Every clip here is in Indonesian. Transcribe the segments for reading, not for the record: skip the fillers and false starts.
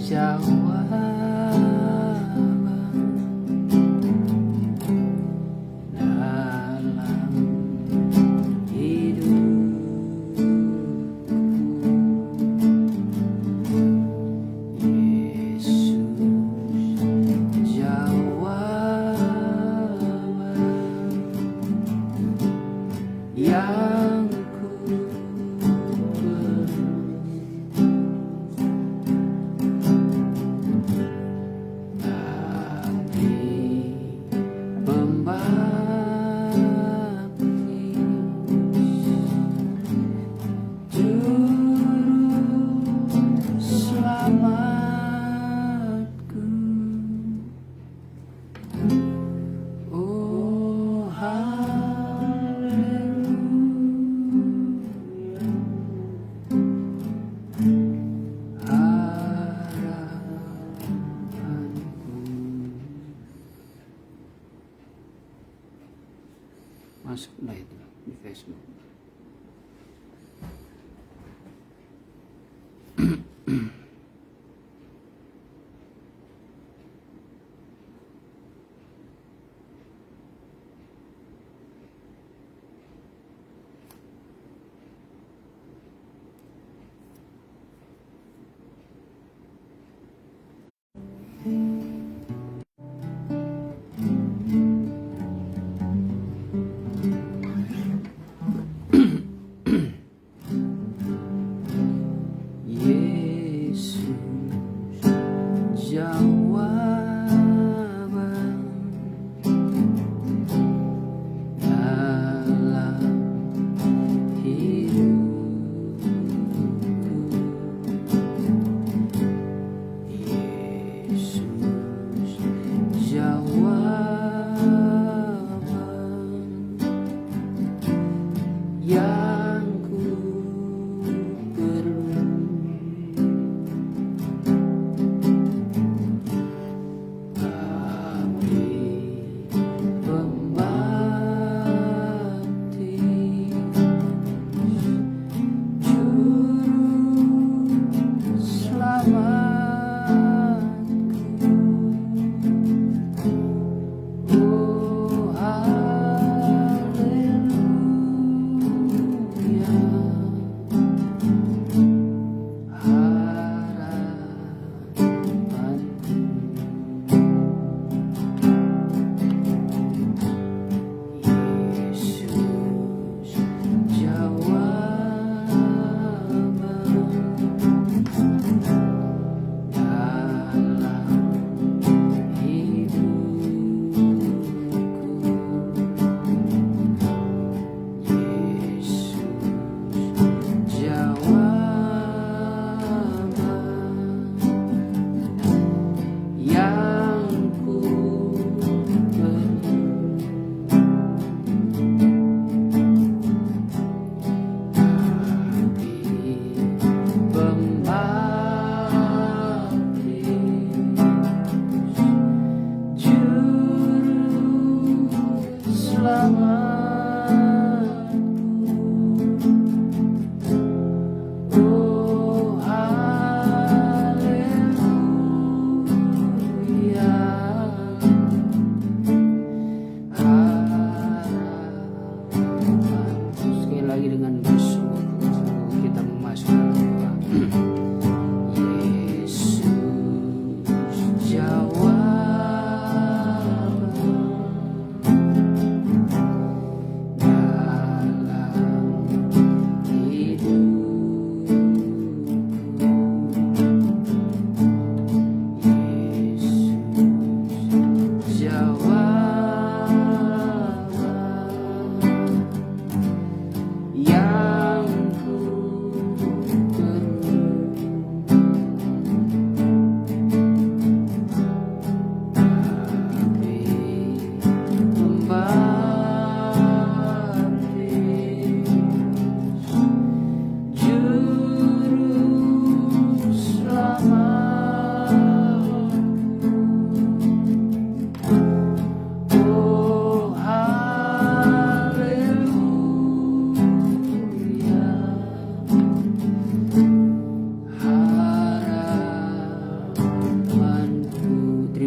jawaban dalam hidupku. Yesus, jawaban yang ku perlu. Masuklah itu di Facebook. Yesus,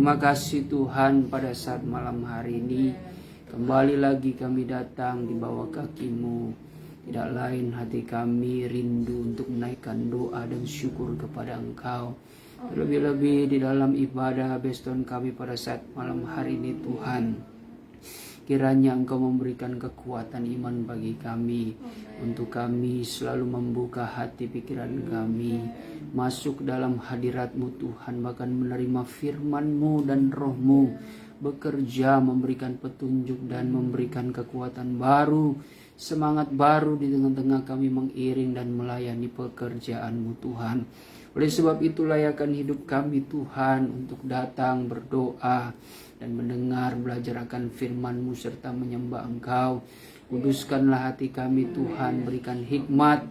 Terima kasih Tuhan, pada saat malam hari ini kembali lagi kami datang di bawah kaki-Mu. Tidak lain hati kami rindu untuk menaikkan doa dan syukur kepada Engkau. Terlebih-lebih di dalam ibadah Beston kami pada saat malam hari ini Tuhan. Kiranya Engkau memberikan kekuatan iman bagi kami, untuk kami selalu membuka hati pikiran kami, masuk dalam hadirat-Mu Tuhan, bahkan menerima firman-Mu dan Roh-Mu, bekerja memberikan petunjuk dan memberikan kekuatan baru, semangat baru di tengah-tengah kami mengiring dan melayani pekerjaan-Mu Tuhan. Oleh sebab itu layakan hidup kami Tuhan untuk datang berdoa dan mendengar, belajar akan firman-Mu serta menyembah Engkau. Kuduskanlah hati kami Tuhan, berikan hikmat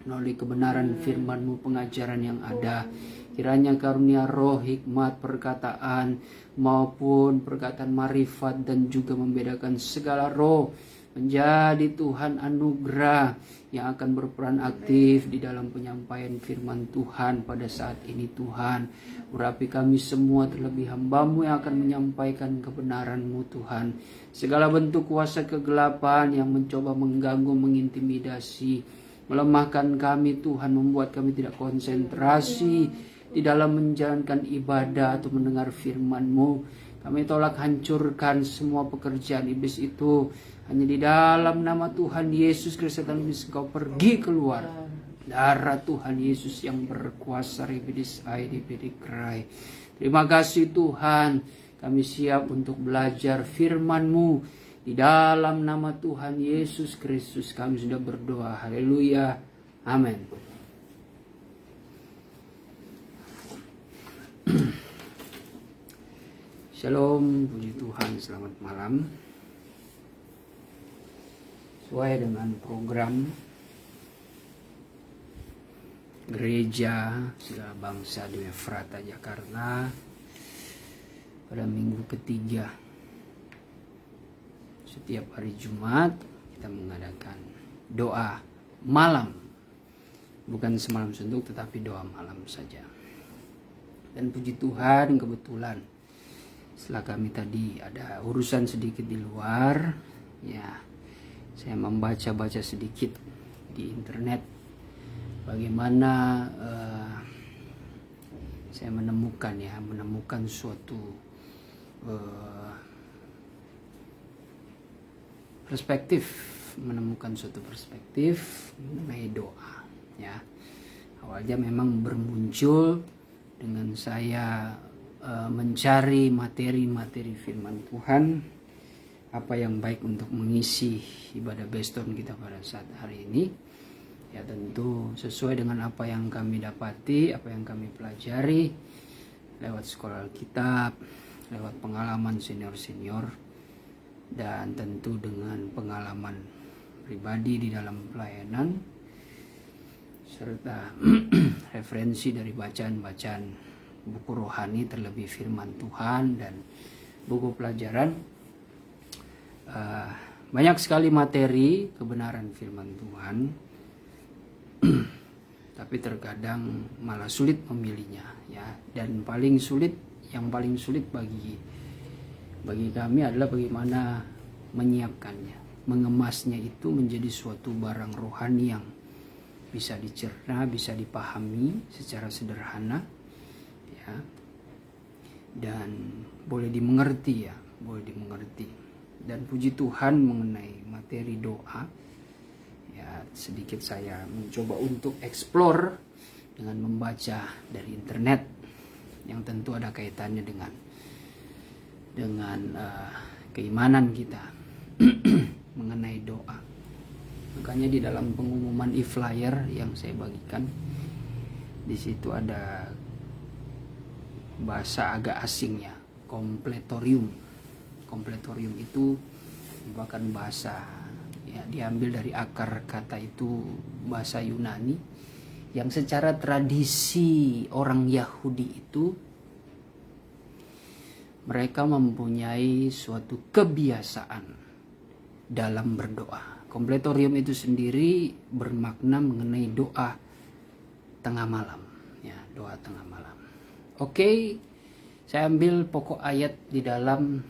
melalui kebenaran firman-Mu, pengajaran yang ada. Kiranya karunia roh, hikmat, perkataan maupun perkataan marifat dan juga membedakan segala roh menjadi Tuhan anugerah yang akan berperan aktif di dalam penyampaian firman Tuhan pada saat ini Tuhan. Urapi kami semua, terlebih hamba-Mu yang akan menyampaikan kebenaran-Mu Tuhan. Segala bentuk kuasa kegelapan yang mencoba mengganggu, mengintimidasi, melemahkan kami Tuhan, membuat kami tidak konsentrasi di dalam menjalankan ibadah atau mendengar firman-Mu. Kami tolak, hancurkan semua pekerjaan iblis itu. Hanya di dalam nama Tuhan Yesus Kristus dan iblis Engkau pergi keluar. Darah Tuhan Yesus yang berkuasa. Terima kasih Tuhan. Kami siap untuk belajar firman-Mu. Di dalam nama Tuhan Yesus Kristus kami sudah berdoa. Haleluya. Amin. Shalom, puji Tuhan, selamat malam. Sesuai dengan program Gereja Segala Bangsa di Efrata, Jakarta, pada minggu ketiga setiap hari Jumat kita mengadakan doa malam. Bukan semalam suntuk, tetapi doa malam saja. Dan puji Tuhan, kebetulan setelah kami tadi ada urusan sedikit di luar, ya, saya membaca-baca sedikit di internet bagaimana saya menemukan suatu perspektif mengenai doa, ya. Awalnya memang bermuncul dengan saya mencari materi firman Tuhan, apa yang baik untuk mengisi ibadah Beston kita pada saat hari ini. Ya, tentu sesuai dengan apa yang kami dapati, apa yang kami pelajari lewat sekolah Alkitab, lewat pengalaman senior-senior, dan tentu dengan pengalaman pribadi di dalam pelayanan, serta referensi dari bacaan-bacaan buku rohani, terlebih firman Tuhan dan buku pelajaran. Banyak sekali materi kebenaran firman Tuhan, tapi terkadang malah sulit memilihnya, ya. Dan yang paling sulit bagi kami adalah bagaimana menyiapkannya, mengemasnya itu menjadi suatu barang rohani yang bisa dicerna, bisa dipahami secara sederhana, ya, dan boleh dimengerti. Dan puji Tuhan mengenai materi doa, ya, sedikit saya mencoba untuk explore dengan membaca dari internet yang tentu ada kaitannya dengan keimanan kita mengenai doa. Makanya di dalam pengumuman e-flyer yang saya bagikan, di situ ada bahasa agak asing, ya, kompletorium. Kompletorium itu merupakan bahasa, ya, diambil dari akar kata itu bahasa Yunani, yang secara tradisi orang Yahudi itu mereka mempunyai suatu kebiasaan dalam berdoa. Kompletorium itu sendiri bermakna mengenai doa tengah malam, ya, doa tengah malam. Oke, Saya ambil pokok ayat di dalam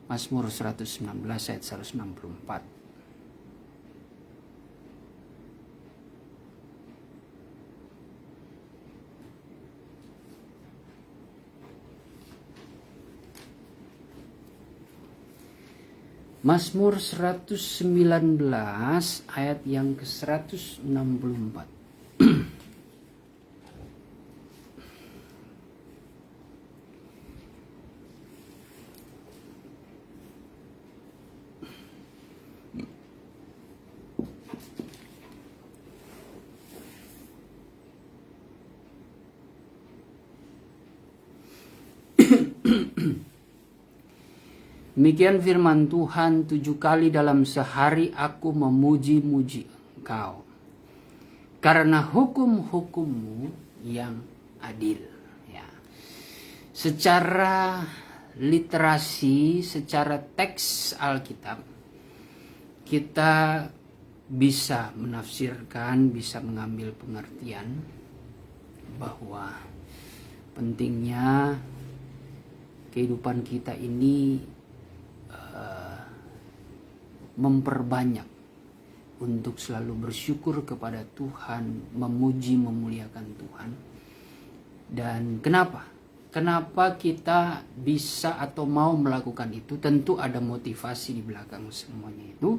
Mazmur 119 ayat 164. Mazmur 119 ayat yang ke-164. Demikian firman Tuhan, 7 kali dalam sehari aku memuji-muji Engkau, karena hukum-hukum-Mu yang adil. Ya. Secara literasi, secara teks Alkitab, kita bisa menafsirkan, bisa mengambil pengertian bahwa pentingnya kehidupan kita ini memperbanyak untuk selalu bersyukur kepada Tuhan, memuji, memuliakan Tuhan. Dan kenapa kita bisa atau mau melakukan itu? Tentu ada motivasi di belakang semuanya itu.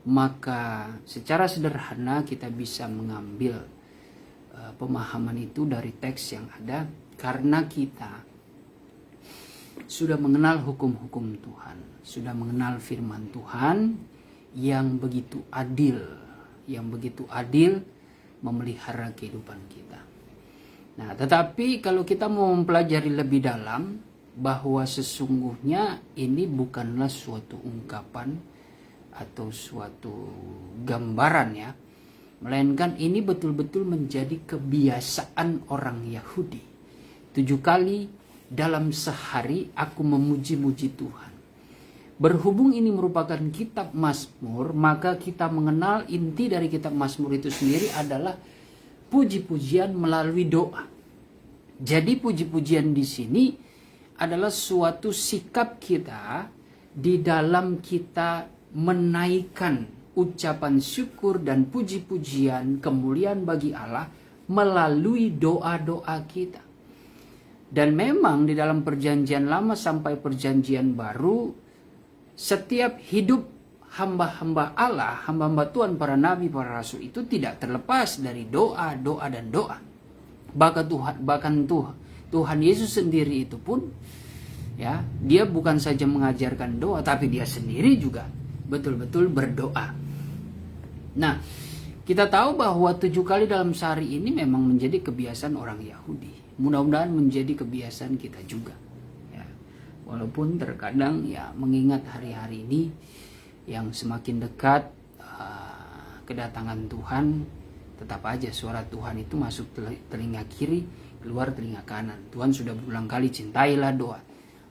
Maka secara sederhana kita bisa mengambil pemahaman itu dari teks yang ada, karena kita sudah mengenal hukum-hukum Tuhan, sudah mengenal firman Tuhan yang begitu adil, memelihara kehidupan kita. Nah, tetapi kalau kita mau mempelajari lebih dalam, bahwa sesungguhnya ini bukanlah suatu ungkapan atau suatu gambaran ya, melainkan ini betul-betul menjadi kebiasaan orang Yahudi. 7 kali dalam sehari aku memuji-muji Tuhan. Berhubung ini merupakan kitab Mazmur, maka kita mengenal inti dari kitab Mazmur itu sendiri adalah puji-pujian melalui doa. Jadi puji-pujian di sini adalah suatu sikap kita di dalam kita menaikkan ucapan syukur dan puji-pujian kemuliaan bagi Allah melalui doa-doa kita. Dan memang di dalam perjanjian lama sampai perjanjian baru, setiap hidup hamba-hamba Allah, hamba-hamba Tuhan, para nabi, para rasul itu tidak terlepas dari doa, doa, dan doa. Bahkan Tuhan Yesus sendiri itu pun, ya, dia bukan saja mengajarkan doa, tapi dia sendiri juga betul-betul berdoa. Nah, kita tahu bahwa 7 kali dalam sehari ini memang menjadi kebiasaan orang Yahudi. Mudah-mudahan menjadi kebiasaan kita juga. Ya. Walaupun terkadang ya mengingat hari-hari ini yang semakin dekat kedatangan Tuhan, tetap aja suara Tuhan itu masuk telinga kiri, keluar telinga kanan. Tuhan sudah berulang kali, cintailah doa.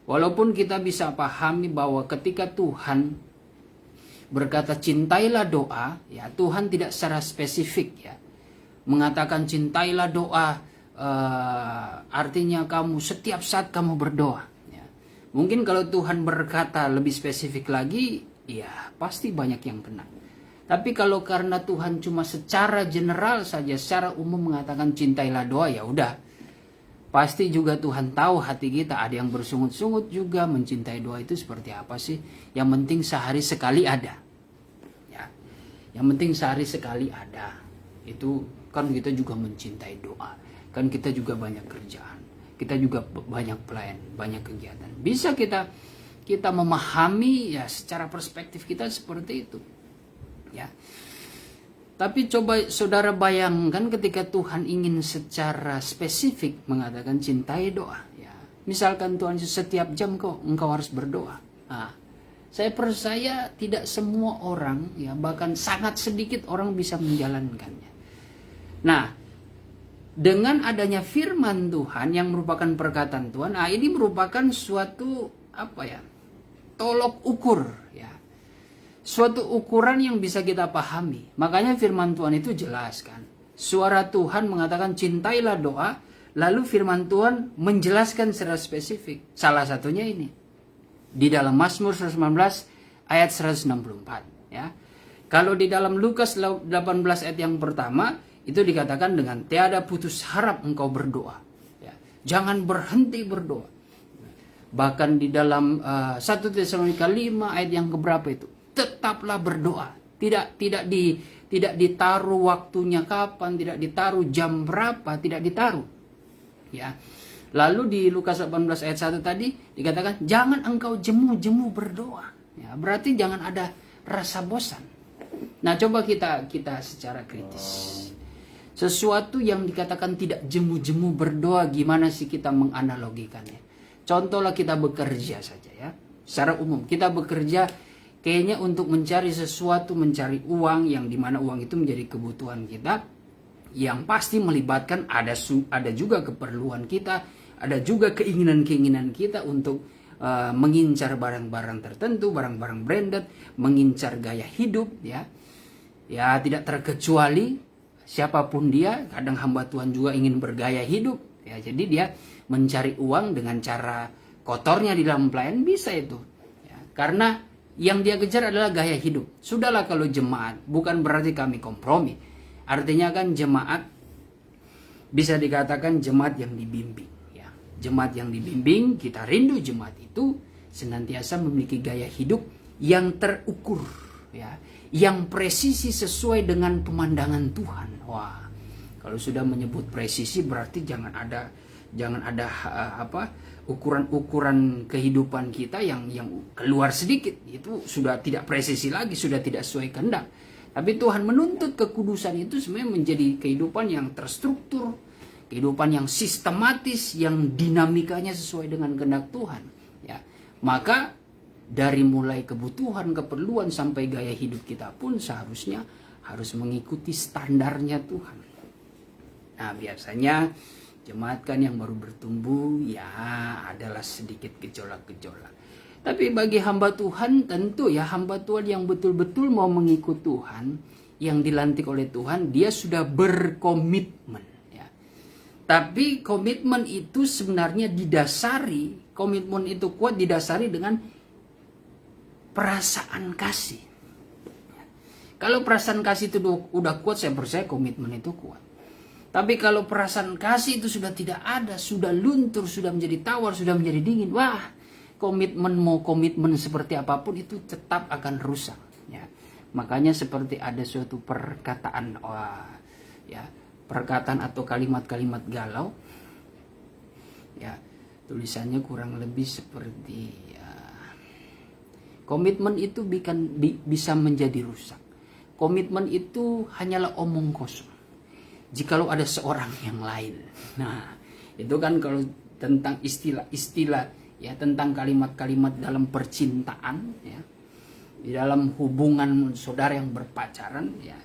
Walaupun kita bisa pahami bahwa ketika Tuhan berkata cintailah doa, ya Tuhan tidak secara spesifik ya mengatakan cintailah doa. Artinya kamu setiap saat kamu berdoa ya. Mungkin kalau Tuhan berkata lebih spesifik lagi, ya pasti banyak yang kena. Tapi kalau karena Tuhan cuma secara general saja, secara umum mengatakan cintailah doa, ya udah, pasti juga Tuhan tahu hati kita. Ada yang bersungut-sungut juga, mencintai doa itu seperti apa sih? Yang penting sehari sekali ada ya. Yang penting sehari sekali ada. Itu kan kita juga mencintai doa. Kan kita juga banyak kerjaan, kita juga banyak pelayan, banyak kegiatan. Bisa kita memahami ya secara perspektif kita seperti itu, ya. Tapi coba saudara bayangkan ketika Tuhan ingin secara spesifik mengatakan cintai doa, ya. Misalkan Tuhan setiap jam engkau harus berdoa. Nah, saya percaya tidak semua orang, ya bahkan sangat sedikit orang bisa menjalankannya. Nah, dengan adanya firman Tuhan yang merupakan perkataan Tuhan, ini merupakan suatu tolok ukur ya. Suatu ukuran yang bisa kita pahami. Makanya firman Tuhan itu jelas kan. Suara Tuhan mengatakan cintailah doa, lalu firman Tuhan menjelaskan secara spesifik. Salah satunya ini. Di dalam Mazmur 119 ayat 164. Ya. Kalau di dalam Lukas 18 ayat yang pertama, itu dikatakan dengan tiada putus harap engkau berdoa. Ya. Jangan berhenti berdoa. Bahkan di dalam 1 Tesalonika 5 ayat yang keberapa itu, tetaplah berdoa. Tidak ditaruh waktunya kapan, tidak ditaruh jam berapa, tidak ditaruh. Ya. Lalu di Lukas 18 ayat 1 tadi dikatakan jangan engkau jemu-jemu berdoa. Ya, berarti jangan ada rasa bosan. Nah, coba kita secara kritis. Sesuatu yang dikatakan tidak jemu-jemu berdoa, gimana sih kita menganalogikannya? Contohlah kita bekerja saja ya. Secara umum kita bekerja kayaknya untuk mencari sesuatu, mencari uang, yang dimana uang itu menjadi kebutuhan kita, yang pasti melibatkan ada juga keperluan kita, ada juga keinginan-keinginan kita untuk mengincar barang-barang tertentu, barang-barang branded, mengincar gaya hidup ya. Ya, tidak terkecuali siapapun dia, kadang hamba Tuhan juga ingin bergaya hidup ya. Jadi dia mencari uang dengan cara kotornya di dalam pelayan, bisa itu ya. Karena yang dia kejar adalah gaya hidup. Sudahlah kalau jemaat, bukan berarti kami kompromi. Artinya kan jemaat bisa dikatakan jemaat yang dibimbing ya. Jemaat yang dibimbing, kita rindu jemaat itu senantiasa memiliki gaya hidup yang terukur ya, yang presisi sesuai dengan pemandangan Tuhan. Wah, kalau sudah menyebut presisi berarti jangan ada ukuran kehidupan kita yang keluar sedikit, itu sudah tidak presisi lagi, sudah tidak sesuai kehendak. Tapi Tuhan menuntut kekudusan itu sebenarnya menjadi kehidupan yang terstruktur, kehidupan yang sistematis, yang dinamikanya sesuai dengan kehendak Tuhan ya. Maka dari mulai kebutuhan, keperluan sampai gaya hidup kita pun seharusnya harus mengikuti standarnya Tuhan. Nah, biasanya jemaat kan yang baru bertumbuh ya adalah sedikit gejolak-gejolak. Tapi bagi hamba Tuhan, tentu ya hamba Tuhan yang betul-betul mau mengikut Tuhan, yang dilantik oleh Tuhan, dia sudah berkomitmen ya. Tapi komitmen itu sebenarnya didasari, komitmen itu kuat didasari dengan perasaan kasih. Kalau perasaan kasih itu udah kuat, saya percaya komitmen itu kuat. Tapi kalau perasaan kasih itu sudah tidak ada, sudah luntur, sudah menjadi tawar, sudah menjadi dingin, wah, komitmen seperti apapun itu tetap akan rusak. Ya. Makanya seperti ada suatu perkataan, perkataan atau kalimat-kalimat galau, ya, tulisannya kurang lebih seperti komitmen itu bisa menjadi rusak. Komitmen itu hanyalah omong kosong jikalau ada seorang yang lain. Nah, itu kan kalau tentang istilah-istilah ya, tentang kalimat-kalimat dalam percintaan ya. Di dalam hubungan saudara yang berpacaran ya.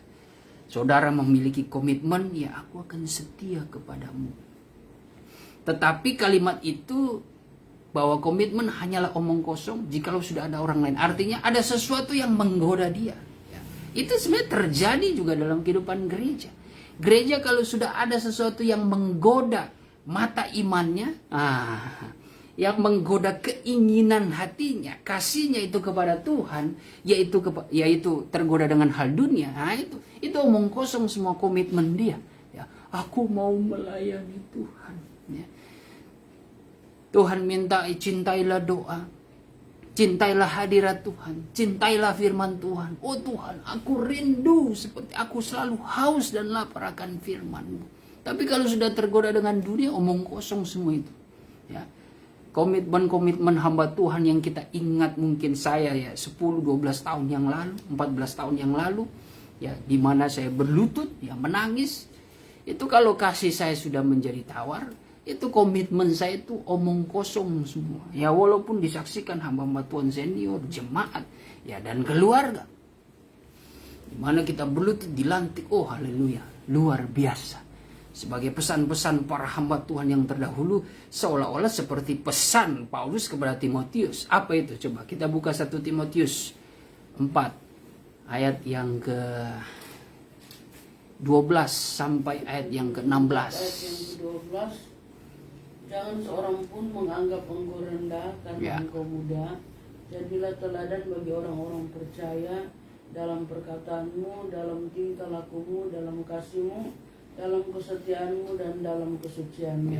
Saudara memiliki komitmen, ya aku akan setia kepadamu. Tetapi kalimat itu bahwa komitmen hanyalah omong kosong jikalau sudah ada orang lain. Artinya ada sesuatu yang menggoda dia. Ya. Itu sebenarnya terjadi juga dalam kehidupan gereja. Gereja kalau sudah ada sesuatu yang menggoda mata imannya, yang menggoda keinginan hatinya, kasihnya itu kepada Tuhan, yaitu tergoda dengan hal dunia, itu omong kosong semua komitmen dia. Ya, aku mau melayani Tuhan. Ya. Tuhan minta cintailah doa, cintailah hadirat Tuhan, cintailah firman Tuhan. Oh Tuhan, aku rindu seperti aku selalu haus dan lapar akan firman-Mu. Tapi kalau sudah tergoda dengan dunia, omong kosong semua itu. Ya. Komitmen-komitmen hamba Tuhan yang kita ingat, mungkin saya ya 10-12 tahun yang lalu, 14 tahun yang lalu, ya di mana saya berlutut, ya menangis. Itu kalau kasih saya sudah menjadi tawar, itu komitmen saya itu omong kosong semua. Ya walaupun disaksikan hamba-hamba Tuhan senior, jemaat, ya dan keluarga. Di mana kita berlutut dilantik, oh haleluya, luar biasa. Sebagai pesan-pesan para hamba Tuhan yang terdahulu, seolah-olah seperti pesan Paulus kepada Timotius. Apa itu? Coba kita buka 1 Timotius 4 ayat yang ke 12 sampai ayat yang ke 16. Ayat yang ke-12. Jangan seorang pun menganggap engkau rendah karena engkau muda. Jadilah teladan bagi orang-orang percaya dalam perkataanmu, dalam tingkah lakumu, dalam kasihmu, dalam kesetiaanmu, dan dalam kesucianmu.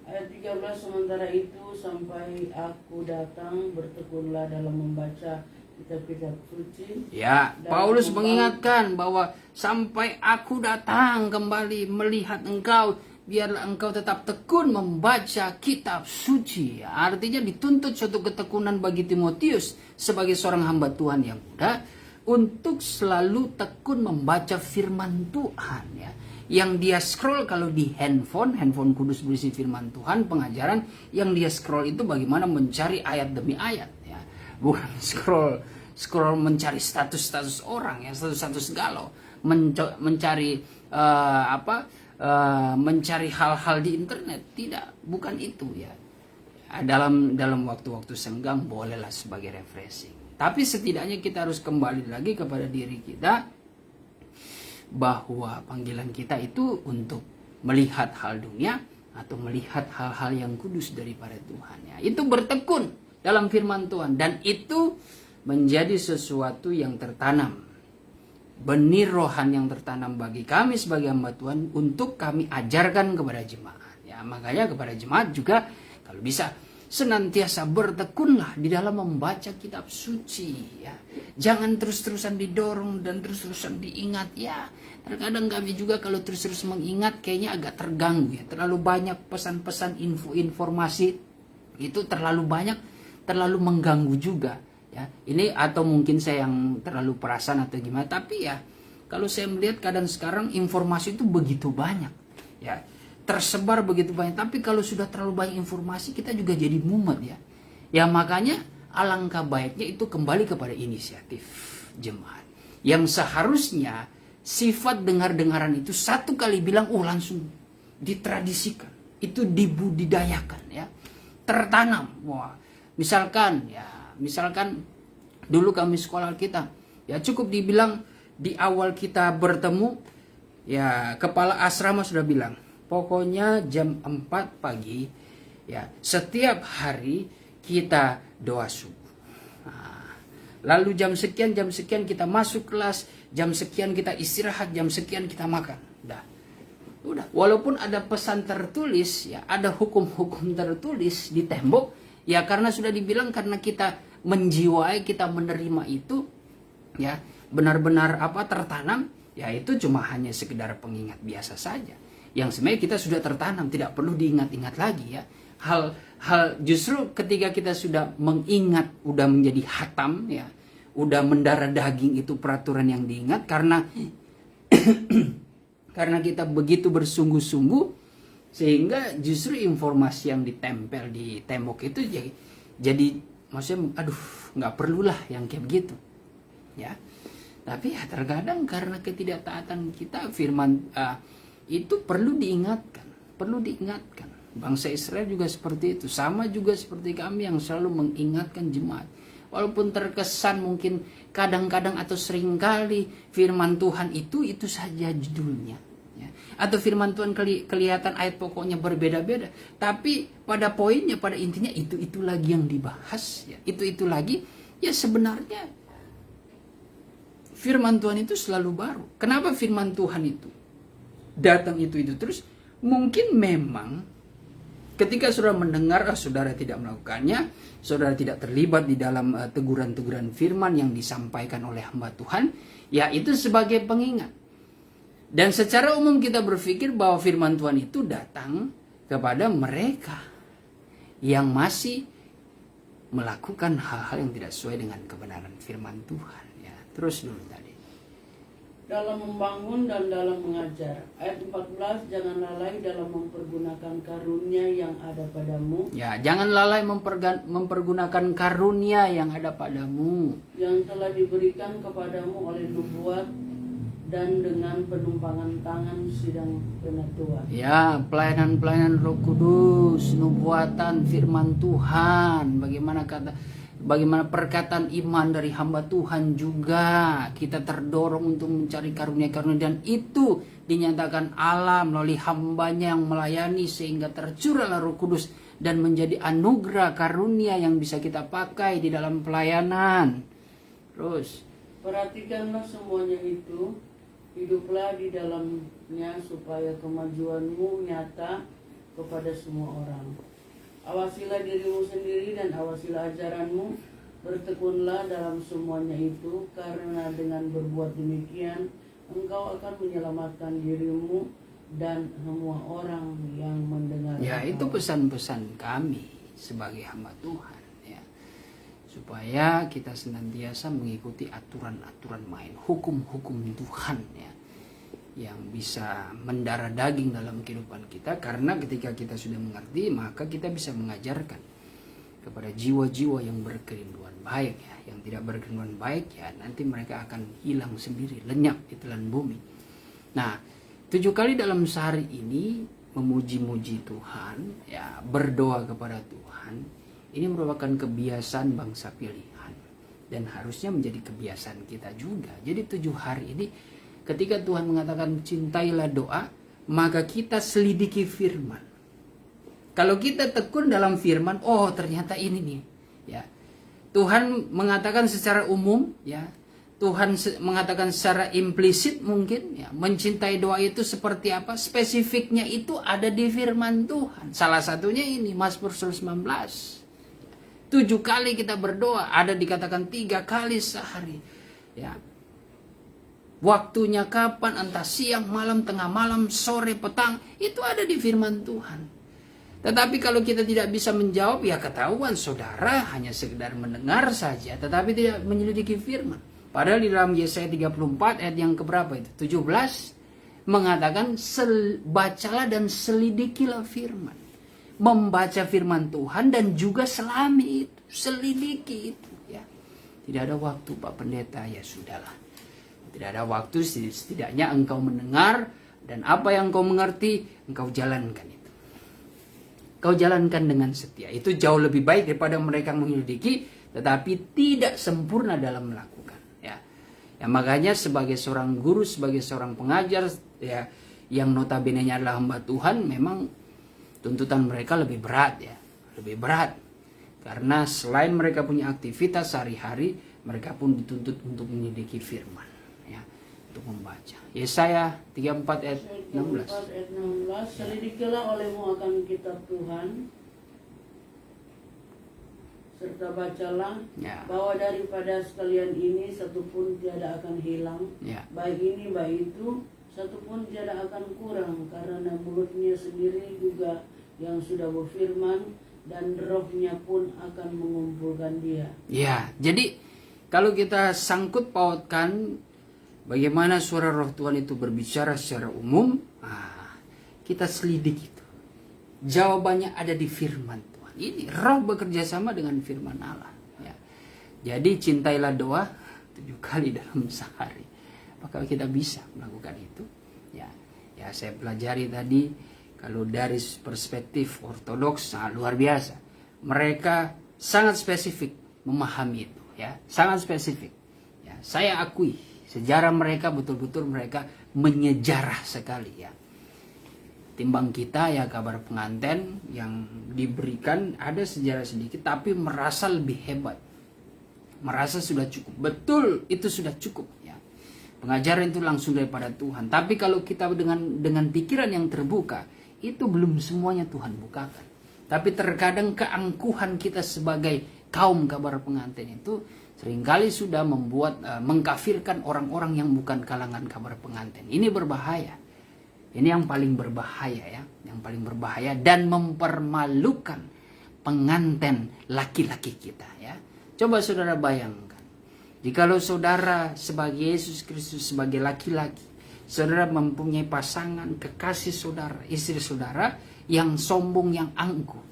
Ayat 13, sementara itu sampai aku datang, bertekunlah dalam membaca kitab-kitab suci. Ya, Paulus mengingatkan bahwa sampai aku datang kembali melihat engkau, biarlah engkau tetap tekun membaca kitab suci. Artinya dituntut suatu ketekunan bagi Timotius sebagai seorang hamba Tuhan yang muda untuk selalu tekun membaca firman Tuhan, ya. Yang dia scroll kalau di handphone kudus berisi firman Tuhan, pengajaran yang dia scroll itu bagaimana mencari ayat demi ayat, ya. Bukan scroll mencari status orang, ya, status galau, mencari mencari hal-hal di internet. Tidak, bukan itu, ya. Dalam waktu-waktu senggang bolehlah sebagai refreshing. Tapi setidaknya kita harus kembali lagi kepada diri kita bahwa panggilan kita itu untuk melihat hal dunia atau melihat hal-hal yang kudus daripada Tuhan, ya. Itu bertekun dalam firman Tuhan, dan itu menjadi sesuatu yang tertanam, benih rohani yang tertanam bagi kami sebagai hamba Tuhan untuk kami ajarkan kepada jemaat, ya. Makanya kepada jemaat juga kalau bisa senantiasa bertekunlah di dalam membaca kitab suci, ya. Jangan terus-terusan didorong dan terus-terusan diingat, ya. Terkadang kami juga kalau terus-terus mengingat kayaknya agak terganggu, ya. Terlalu banyak pesan-pesan, informasi itu terlalu banyak, terlalu mengganggu juga, ya. Ini atau mungkin saya yang terlalu perasaan atau gimana, tapi ya kalau saya melihat kadang sekarang informasi itu begitu banyak, ya. Tersebar begitu banyak, tapi kalau sudah terlalu banyak informasi kita juga jadi mumet, ya. Ya makanya alangkah baiknya itu kembali kepada inisiatif jemaat yang seharusnya sifat dengar-dengaran itu satu kali bilang langsung ditradisikan, itu dibudidayakan, ya, tertanam. Wah, misalkan dulu kami sekolah kita, ya cukup dibilang di awal kita bertemu, ya kepala asrama sudah bilang pokoknya jam 4 pagi, ya, setiap hari kita doa subuh. Nah, lalu jam sekian kita masuk kelas, jam sekian kita istirahat, jam sekian kita makan. Udah. Walaupun ada pesan tertulis, ya, ada hukum-hukum tertulis di tembok, ya karena sudah dibilang, karena kita menjiwai, kita menerima itu, ya, benar-benar tertanam, ya itu cuma hanya sekedar pengingat biasa saja. Yang sebenarnya kita sudah tertanam, tidak perlu diingat-ingat lagi, ya. Hal justru ketika kita sudah mengingat, udah menjadi hatam, ya, udah mendarah daging, itu peraturan yang diingat karena karena kita begitu bersungguh-sungguh, sehingga justru informasi yang ditempel di tembok itu jadi maksudnya nggak perlulah yang kayak begitu, ya. Tapi ya terkadang karena ketidaktaatan kita, firman itu perlu diingatkan. Bangsa Israel juga seperti itu, sama juga seperti kami yang selalu mengingatkan jemaat. Walaupun terkesan mungkin kadang-kadang atau seringkali firman Tuhan itu saja judulnya, ya. Atau firman Tuhan kelihatan ayat pokoknya berbeda-beda, tapi pada poinnya, pada intinya itu lagi yang dibahas, ya. Itu lagi, ya sebenarnya firman Tuhan itu selalu baru. Kenapa firman Tuhan itu datang itu terus? Mungkin memang ketika saudara mendengar, saudara tidak melakukannya, saudara tidak terlibat di dalam teguran-teguran firman yang disampaikan oleh hamba Tuhan, ya itu sebagai pengingat. Dan secara umum kita berpikir bahwa firman Tuhan itu datang kepada mereka yang masih melakukan hal-hal yang tidak sesuai dengan kebenaran firman Tuhan, ya. Terus dulu tadi. Dalam membangun dan dalam mengajar. Ayat 14, jangan lalai dalam mempergunakan karunia yang ada padamu. Ya, jangan lalai mempergunakan karunia yang ada padamu, yang telah diberikan kepadamu oleh nubuat dan dengan penumpangan tangan sidang penatua. Ya, pelayanan Roh Kudus, nubuatan firman Tuhan. Bagaimana kata bagaimana perkataan iman dari hamba Tuhan juga kita terdorong untuk mencari karunia-karunia, dan itu dinyatakan Allah melalui hambanya yang melayani sehingga tercurahlah Roh Kudus dan menjadi anugerah karunia yang bisa kita pakai di dalam pelayanan. Terus perhatikanlah semuanya itu, hiduplah di dalamnya supaya kemajuanmu nyata kepada semua orang. Awasilah dirimu sendiri dan awasilah ajaranmu, bertekunlah dalam semuanya itu, karena dengan berbuat demikian engkau akan menyelamatkan dirimu dan semua orang yang mendengar. Ya, itu pesan-pesan kami sebagai hamba Tuhan, ya, supaya kita senantiasa mengikuti aturan-aturan main, hukum-hukum Tuhan, ya, yang bisa mendarah daging dalam kehidupan kita. Karena ketika kita sudah mengerti, maka kita bisa mengajarkan kepada jiwa-jiwa yang berkerinduan baik, ya. Yang tidak berkerinduan baik, ya nanti mereka akan hilang sendiri, lenyap di telan bumi. Nah, 7 kali dalam sehari ini memuji-muji Tuhan, ya, berdoa kepada Tuhan, ini merupakan kebiasaan bangsa pilihan dan harusnya menjadi kebiasaan kita juga. Jadi 7 hari ini ketika Tuhan mengatakan cintailah doa, maka kita selidiki firman. Kalau kita tekun dalam firman, oh ternyata ini nih, ya. Tuhan mengatakan secara umum, ya. Tuhan mengatakan secara implisit mungkin, ya, mencintai doa itu seperti apa? Spesifiknya itu ada di firman Tuhan. Salah satunya ini Mazmur 19. 7 kali kita berdoa, ada dikatakan 3 kali sehari, ya. Waktunya kapan, entah siang, malam, tengah malam, sore, petang, itu ada di firman Tuhan. Tetapi kalau kita tidak bisa menjawab, ya ketahuan saudara hanya sekedar mendengar saja, tetapi tidak menyelidiki firman. Padahal di dalam Yesaya 34 ayat yang keberapa itu? 17 mengatakan bacalah dan selidikilah firman. Membaca firman Tuhan dan juga selami itu, selidiki itu, ya. Tidak ada waktu Pak Pendeta, ya sudahlah. Tidak ada waktu, setidaknya engkau mendengar, dan apa yang engkau mengerti, engkau jalankan itu. Engkau jalankan dengan setia. Itu jauh lebih baik daripada mereka menyelidiki, tetapi tidak sempurna dalam melakukan. Ya, ya makanya sebagai seorang guru, sebagai seorang pengajar, ya, yang notabene-nya adalah hamba Tuhan, memang tuntutan mereka lebih berat, ya, lebih berat. Karena selain mereka punya aktivitas sehari-hari, mereka pun dituntut untuk menyelidiki firman, ya, untuk membaca. Yesaya 34 ayat 16. Selidikilah olehmu akan kitab Tuhan, serta bacalah, ya, bahwa daripada sekalian ini satupun tiada akan hilang, ya, baik ini baik itu satupun tiada akan kurang, karena mulutnya sendiri juga yang sudah berfirman, dan rohnya pun akan mengumpulkan dia. Ya, jadi kalau kita sangkut pautkan bagaimana suara roh Tuhan itu berbicara secara umum, kita selidik itu. Jawabannya ada di firman Tuhan. Ini roh bekerja sama dengan firman Allah, ya. Jadi cintailah doa 7 kali dalam sehari. Apakah kita bisa melakukan itu? Ya, ya saya pelajari tadi, kalau dari perspektif ortodoks luar biasa. Mereka sangat spesifik memahami itu, ya, sangat spesifik. Ya, saya akui sejarah mereka betul-betul mereka menyejarah sekali, ya. Timbang kita, ya, kabar pengantin yang diberikan ada sejarah sedikit tapi merasa lebih hebat. Merasa sudah cukup. Betul, itu sudah cukup, ya. Pengajaran itu langsung daripada Tuhan. Tapi kalau kita dengan pikiran yang terbuka, itu belum semuanya Tuhan bukakan. Tapi terkadang keangkuhan kita sebagai kaum kabar pengantin itu seringkali sudah membuat mengkafirkan orang-orang yang bukan kalangan kabar pengantin. Ini berbahaya. Ini yang paling berbahaya, ya, yang paling berbahaya dan mempermalukan pengantin laki-laki kita, ya. Coba saudara bayangkan, jikalau saudara sebagai Yesus Kristus sebagai laki-laki, saudara mempunyai pasangan, kekasih saudara, istri saudara yang sombong, yang angkuh.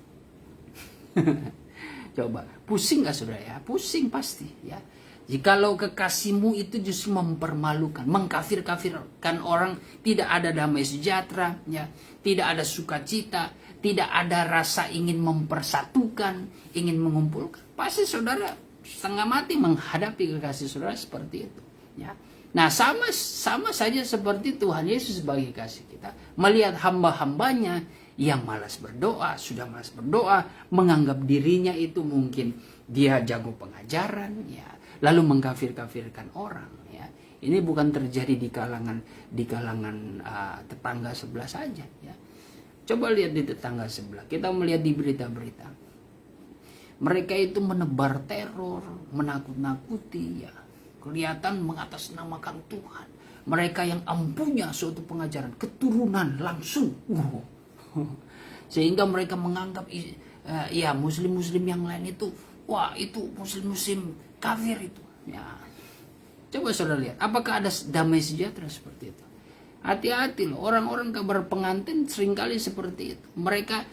Coba, pusing gak saudara, ya? Pusing pasti, ya. Jikalau kekasihmu itu justru mempermalukan, mengkafir-kafirkan orang, tidak ada damai sejahtera, ya, tidak ada sukacita, tidak ada rasa ingin mempersatukan, ingin mengumpulkan, pasti saudara setengah mati menghadapi kekasih saudara seperti itu. Ya. Nah, sama saja seperti Tuhan Yesus sebagai kasih kita melihat hamba-hambanya yang malas berdoa, sudah malas berdoa, menganggap dirinya itu mungkin dia jago pengajaran, ya, lalu mengkafir-kafirkan orang, ya. Ini bukan terjadi di kalangan tetangga sebelah saja, ya. Coba lihat di tetangga sebelah. Kita melihat di berita-berita. Mereka itu menebar teror, menakut-nakuti, ya. Kelihatan mengatasnamakan Tuhan. Mereka yang ampunya suatu pengajaran, keturunan langsung. Sehingga mereka menganggap ya muslim-muslim yang lain itu, wah itu muslim-muslim kafir itu. Ya. Coba saudara lihat, apakah ada damai sejahtera seperti itu? Hati-hati loh, orang-orang kabar pengantin seringkali seperti itu. Mereka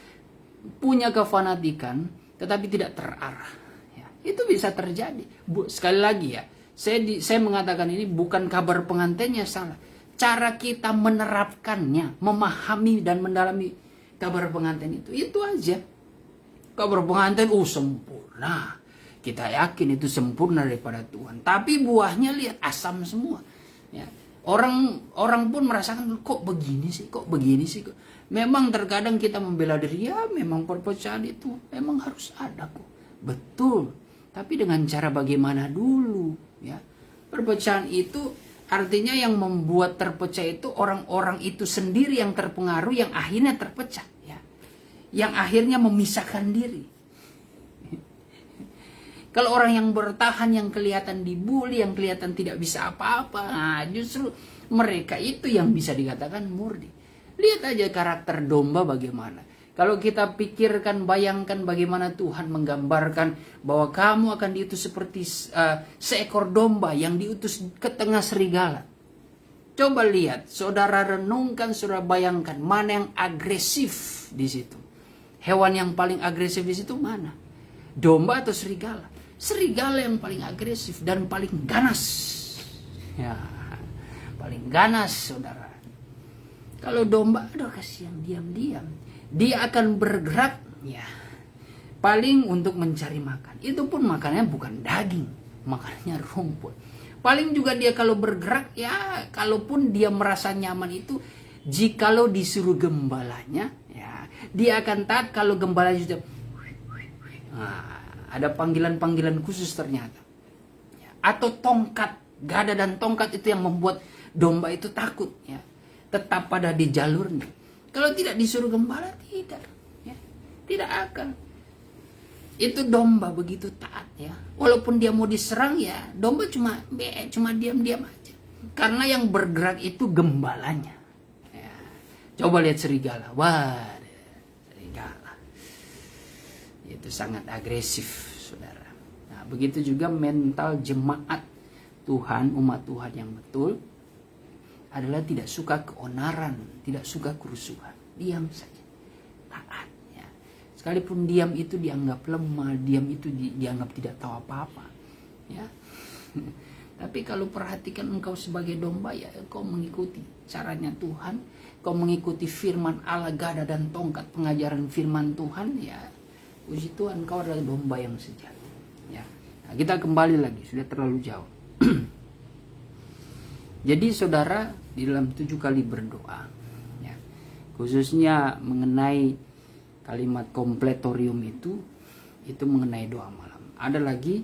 punya kefanatikan, tetapi tidak terarah. Ya, itu bisa terjadi. Sekali lagi ya, saya mengatakan ini bukan kabar pengantinnya salah. Cara kita menerapkannya, memahami dan mendalami kabar pengantin itu aja. Kabar pengantin, sempurna. Kita yakin itu sempurna daripada Tuhan. Tapi buahnya lihat asam semua. Ya. Orang pun merasakan kok begini sih. Memang terkadang kita membela diri, ya memang perpecahan itu memang harus ada kok. Betul. Tapi dengan cara bagaimana dulu, ya. Perpecahan itu artinya yang membuat terpecah itu orang-orang itu sendiri yang terpengaruh, yang akhirnya terpecah, ya. Yang akhirnya memisahkan diri. Kalau orang yang bertahan, yang kelihatan dibully, yang kelihatan tidak bisa apa-apa, nah justru mereka itu yang bisa dikatakan murni. Lihat aja karakter domba bagaimana. Kalau kita pikirkan, bayangkan bagaimana Tuhan menggambarkan bahwa kamu akan diutus seperti seekor domba yang diutus ke tengah serigala. Coba lihat, saudara renungkan, saudara bayangkan mana yang agresif di situ. Hewan yang paling agresif di situ mana? Domba atau serigala? Serigala yang paling agresif dan paling ganas. Ya, paling ganas, saudara. Kalau domba, aduh kasihan, diam-diam. Dia akan bergerak, ya, paling untuk mencari makan. Itu pun makannya bukan daging, makannya rumput. Paling juga dia kalau bergerak, ya, kalaupun dia merasa nyaman itu, jikalau disuruh gembalanya, ya, dia akan taat kalau gembalanya sudah. Nah, ada panggilan-panggilan khusus ternyata. Atau tongkat, gada dan tongkat itu yang membuat domba itu takut, ya, tetap pada di jalurnya. Kalau tidak disuruh gembala, tidak, ya, tidak akan. Itu domba begitu taat, ya. Walaupun dia mau diserang, ya, domba cuma diam-diam aja. Karena yang bergerak itu gembalanya. Ya. Coba lihat serigala, wah, serigala. Itu sangat agresif, saudara. Nah, begitu juga mental jemaat Tuhan, umat Tuhan yang betul adalah tidak suka keonaran, tidak suka kerusuhan. Diam saja, taat, ya. Sekalipun diam itu dianggap lemah, diam itu dianggap tidak tahu apa-apa, ya. Tapi kalau perhatikan engkau sebagai domba, ya engkau mengikuti caranya Tuhan, engkau mengikuti firman Allah, gada dan tongkat pengajaran firman Tuhan, ya. Puji Tuhan, engkau adalah domba yang sejati, ya. Nah, kita kembali lagi, sudah terlalu jauh. Jadi saudara, di dalam 7 kali berdoa, ya, khususnya mengenai kalimat kompletorium itu mengenai doa malam. Ada lagi,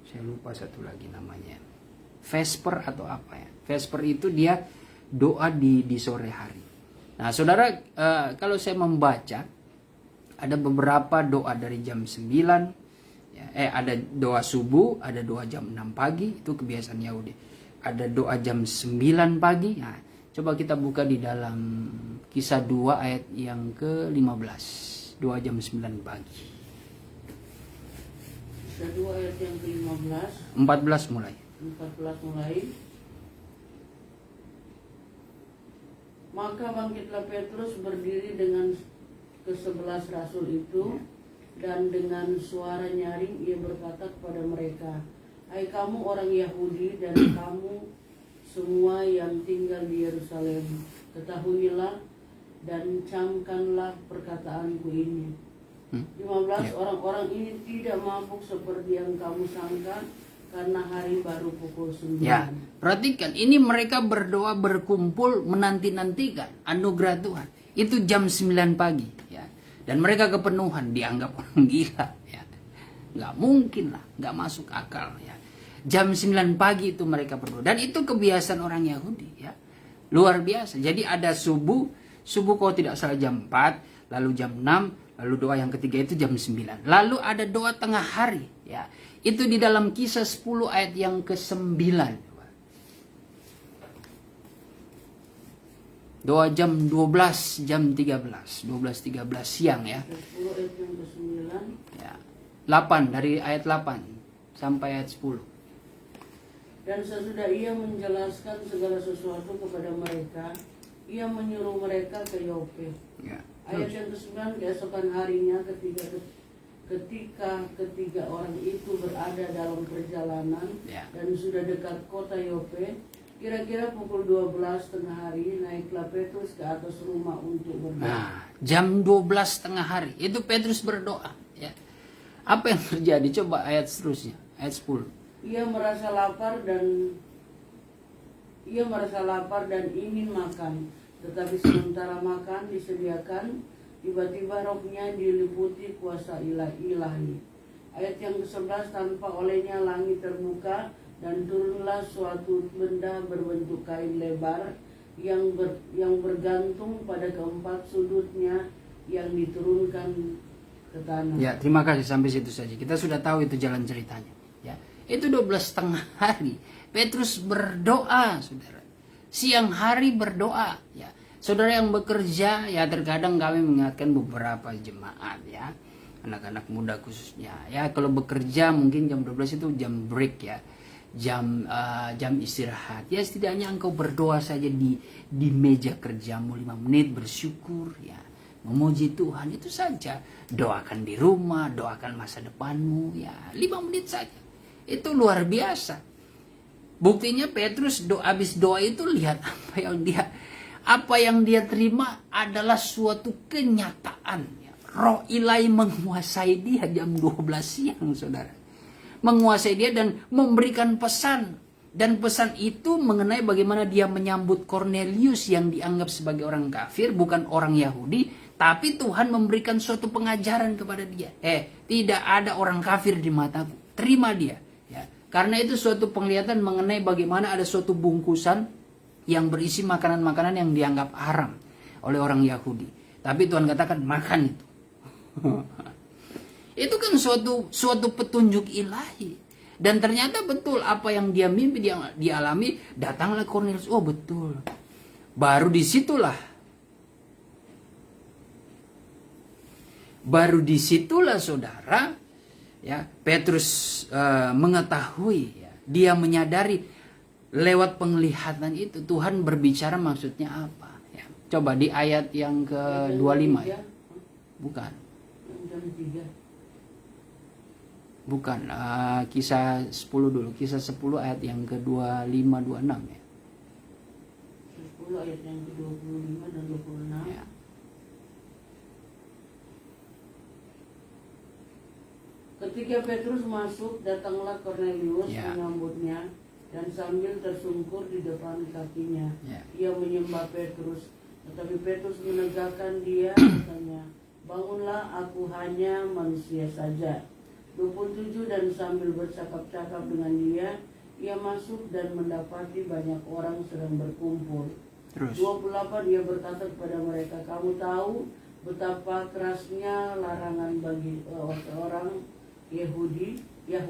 saya lupa satu lagi namanya, Vesper atau apa ya. Vesper itu dia doa di sore hari. Nah saudara, kalau saya membaca, ada beberapa doa dari jam 9, ada doa subuh, ada doa jam 6 pagi, itu kebiasaan Yahudi. Ada doa jam 9 pagi. Nah, coba kita buka di dalam Kisah 2 ayat yang ke-15. Doa jam 9 pagi. Kisah 2 ayat yang ke-15. 14 mulai. 14 mulai. Maka bangkitlah Petrus berdiri dengan ke-11 rasul itu, dan dengan suara nyaring ia berkata kepada mereka, hai kamu orang Yahudi dan kamu semua yang tinggal di Yerusalem, ketahuilah dan camkanlah perkataanku ini. 15. Orang-orang ini tidak mabuk seperti yang kamu sangka, karena hari baru pukul 9. Ya, perhatikan, ini mereka berdoa berkumpul menanti-nantikan anugerah Tuhan. Itu jam 9 pagi, ya. Dan mereka kepenuhan, dianggap orang gila, ya. Nggak mungkin lah, nggak masuk akal, ya. Jam 9 pagi itu mereka berdoa. Dan itu kebiasaan orang Yahudi, ya. Luar biasa. Jadi ada subuh kalau tidak salah jam 4, lalu jam 6, lalu doa yang ketiga itu jam 9. Lalu ada doa tengah hari, ya. Itu di dalam Kisah 10 ayat yang ke-9. Doa jam 12, jam 13, 12.13 siang, ya. 10 ayat yang ke-9. Ya. 8 dari ayat 8 sampai ayat 10. Dan sesudah ia menjelaskan segala sesuatu kepada mereka, ia menyuruh mereka ke Yope. Ya. Ayat yang ke-9, keesokan harinya ketika ketiga orang itu berada dalam perjalanan, Ya. dan sudah dekat kota Yope, kira-kira pukul 12 tengah hari, naiklah Petrus ke atas rumah untuk berdoa. Nah, jam 12 tengah hari itu Petrus berdoa, ya. Apa yang terjadi? Coba ayat seterusnya, ayat 10. Ia merasa lapar dan ingin makan, tetapi sementara makan disediakan, tiba-tiba rohnya diliputi kuasa ilahi. Ayat yang ke-11, tanpa olehnya langit terbuka dan turunlah suatu benda berbentuk kain lebar yang bergantung pada keempat sudutnya yang diturunkan ke tanah. Ya, terima kasih, sampai situ saja. Kita sudah tahu itu jalan ceritanya, ya. Itu 12 tengah hari Petrus berdoa, saudara. Siang hari berdoa, ya. Saudara yang bekerja, ya, terkadang kami mengingatkan beberapa jemaat, ya, anak-anak muda khususnya, ya, kalau bekerja mungkin jam 12 itu jam break, ya, jam istirahat, ya. Setidaknya engkau berdoa saja di meja kerjamu 5 menit, bersyukur, ya, memuji Tuhan, itu saja. Doakan di rumah, doakan masa depanmu, ya, 5 menit saja. Itu luar biasa. Buktinya Petrus habis doa itu, lihat apa yang dia terima adalah suatu kenyataan. Roh ilahi menguasai dia jam 12 siang, saudara. Menguasai dia dan memberikan pesan. Dan pesan itu mengenai bagaimana dia menyambut Kornelius yang dianggap sebagai orang kafir, bukan orang Yahudi. Tapi Tuhan memberikan suatu pengajaran kepada dia. Tidak ada orang kafir di mataku. Terima dia. Ya. Karena itu suatu penglihatan mengenai bagaimana ada suatu bungkusan yang berisi makanan-makanan yang dianggap haram oleh orang Yahudi. Tapi Tuhan katakan, makan itu. Itu kan suatu petunjuk ilahi. Dan ternyata betul apa yang dia mimpi, dia alami. Datanglah Kornelius, oh betul. Baru disitulah saudara, ya, Petrus mengetahui, ya, dia menyadari lewat penglihatan itu Tuhan berbicara maksudnya apa, ya. Coba di ayat yang ke-25, ya. Bukan, Kisah 10 dulu, Kisah 10 ayat yang ke-25-26, ya. 10 ayat yang ke-25 dan 26. Ya. Ketika Petrus masuk, datanglah Kornelius, Ya. menyambutnya dan sambil tersungkur di depan kakinya, Ya. ia menyembah Petrus. Tetapi Petrus menegakkan dia, katanya, bangunlah, aku hanya manusia saja. 27, dan sambil bercakap-cakap dengan dia, ia masuk dan mendapati banyak orang sedang berkumpul. Terus. 28, ia berkata kepada mereka, kamu tahu betapa kerasnya larangan bagi orang Yahudi Ya.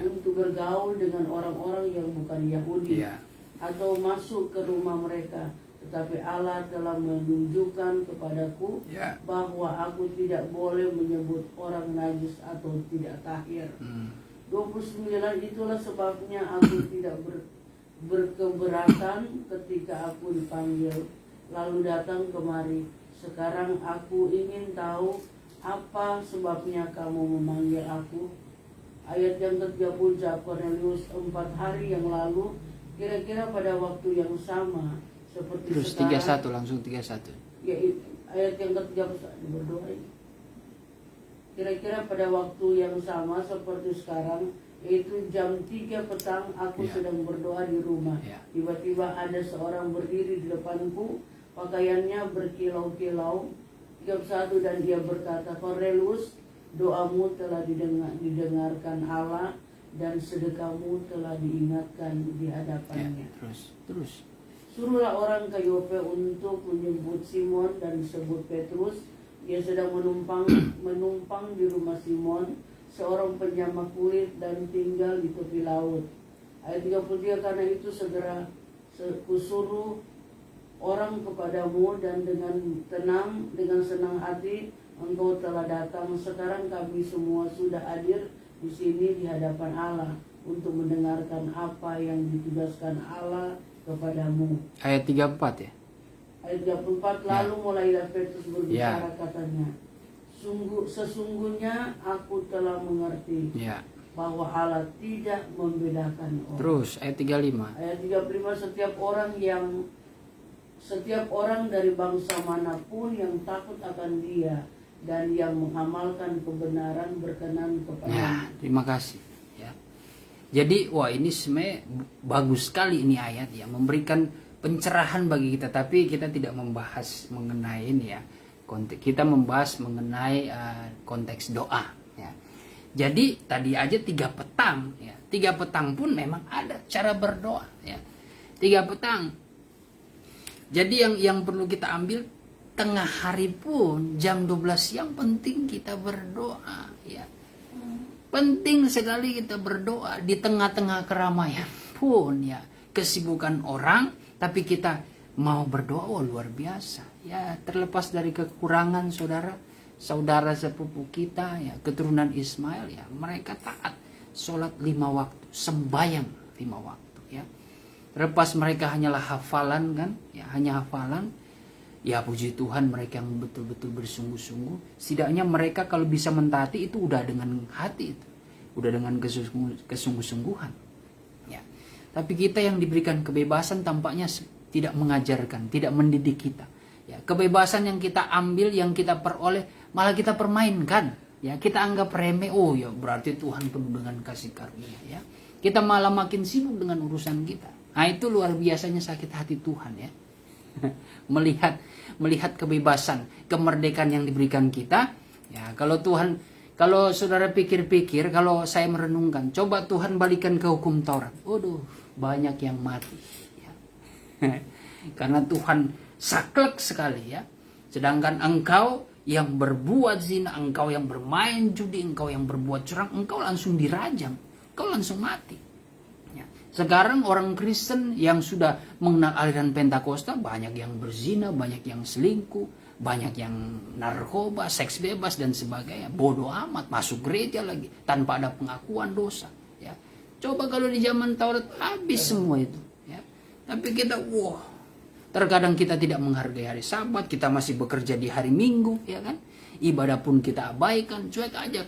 untuk bergaul dengan orang-orang yang bukan Yahudi, Ya. atau masuk ke rumah mereka. Tetapi Allah telah menunjukkan kepadaku, Ya. bahwa aku tidak boleh menyebut orang najis atau tidak tahir. 29, itulah sebabnya aku tidak berkeberatan ketika aku dipanggil lalu datang kemari. Sekarang aku ingin tahu apa sebabnya kamu memanggil aku? Ayat yang ke-30, jawab Kornelius, 4 hari yang lalu, kira-kira pada waktu yang sama seperti Terus sekarang. 31, langsung 31. Ya, ayat yang ke-31 berdoa ini. Kira-kira pada waktu yang sama seperti sekarang, yaitu jam 3 petang, aku sedang berdoa di rumah. Tiba-tiba ada seorang berdiri di depanku, pakaiannya berkilau-kilau. 31, dan dia berkata, Kornelius, doamu telah didengarkan Allah, dan sedekahmu telah diingatkan di hadapannya. Terus. Suruhlah orang ke Yope untuk menjemput Simon dan disebut Petrus. Dia sedang menumpang di rumah Simon, seorang penjamah kulit, dan tinggal di tepi laut. Ayat 33, karena itu segera kusuruh orang kepadamu, dan dengan senang hati engkau telah datang. Sekarang kami semua sudah hadir di sini di hadapan Allah untuk mendengarkan apa yang ditugaskan Allah kepadamu. Ayat 34 ya. Ayat 34, lalu mulailah Petrus berbicara, katanya, sesungguhnya aku telah mengerti bahwa Allah tidak membedakan orang. Terus ayat 35. Ayat 35, setiap orang dari bangsa manapun yang takut akan Dia dan yang mengamalkan kebenaran berkenan kepada-Nya. Terima kasih. Jadi ini sebenarnya bagus sekali ini ayat ya, memberikan pencerahan bagi kita, tapi kita tidak membahas mengenai ini ya. Kita membahas mengenai konteks doa ya. Jadi tadi aja 3 petang ya. 3 petang pun memang ada cara berdoa ya. 3 petang. Jadi yang perlu kita ambil, tengah hari pun jam 12 siang penting kita berdoa ya. Penting sekali kita berdoa di tengah-tengah keramaian pun ya, kesibukan orang, tapi kita mau berdoa, luar biasa ya. Terlepas dari kekurangan saudara sepupu kita ya, keturunan Ismail ya, mereka taat sholat 5 waktu, sembahyang 5 waktu ya. Terlepas mereka hanyalah hafalan kan ya, hanya hafalan ya, puji Tuhan mereka yang betul-betul bersungguh-sungguh. Setidaknya mereka kalau bisa mentaati itu udah dengan hati itu, udah dengan kesungguh-sungguhan ya. Tapi kita yang diberikan kebebasan tampaknya tidak mengajarkan, tidak mendidik kita ya. Kebebasan yang kita ambil, yang kita peroleh, malah kita permainkan ya. Kita anggap remeh, oh ya berarti Tuhan penuh dengan kasih karunia ya. Kita malah makin sibuk dengan urusan kita. Nah itu luar biasanya sakit hati Tuhan ya. melihat kebebasan, kemerdekaan yang diberikan kita ya. Kalau saudara pikir-pikir, kalau saya merenungkan, coba Tuhan balikan ke hukum Taurat, banyak yang mati ya. Karena Tuhan saklek sekali ya. Sedangkan engkau yang berbuat zina, engkau yang bermain judi, engkau yang berbuat curang, engkau langsung dirajam, engkau langsung mati. Sekarang orang Kristen yang sudah mengenal aliran Pentakosta, banyak yang berzina, banyak yang selingkuh, banyak yang narkoba, seks bebas dan sebagainya. Bodoh amat, masuk gereja lagi tanpa ada pengakuan dosa ya. Coba kalau di zaman Taurat habis semua itu ya. Tapi kita terkadang kita tidak menghargai hari Sabat, kita masih bekerja di hari Minggu ya kan. Ibadah pun kita abaikan, cuek aja.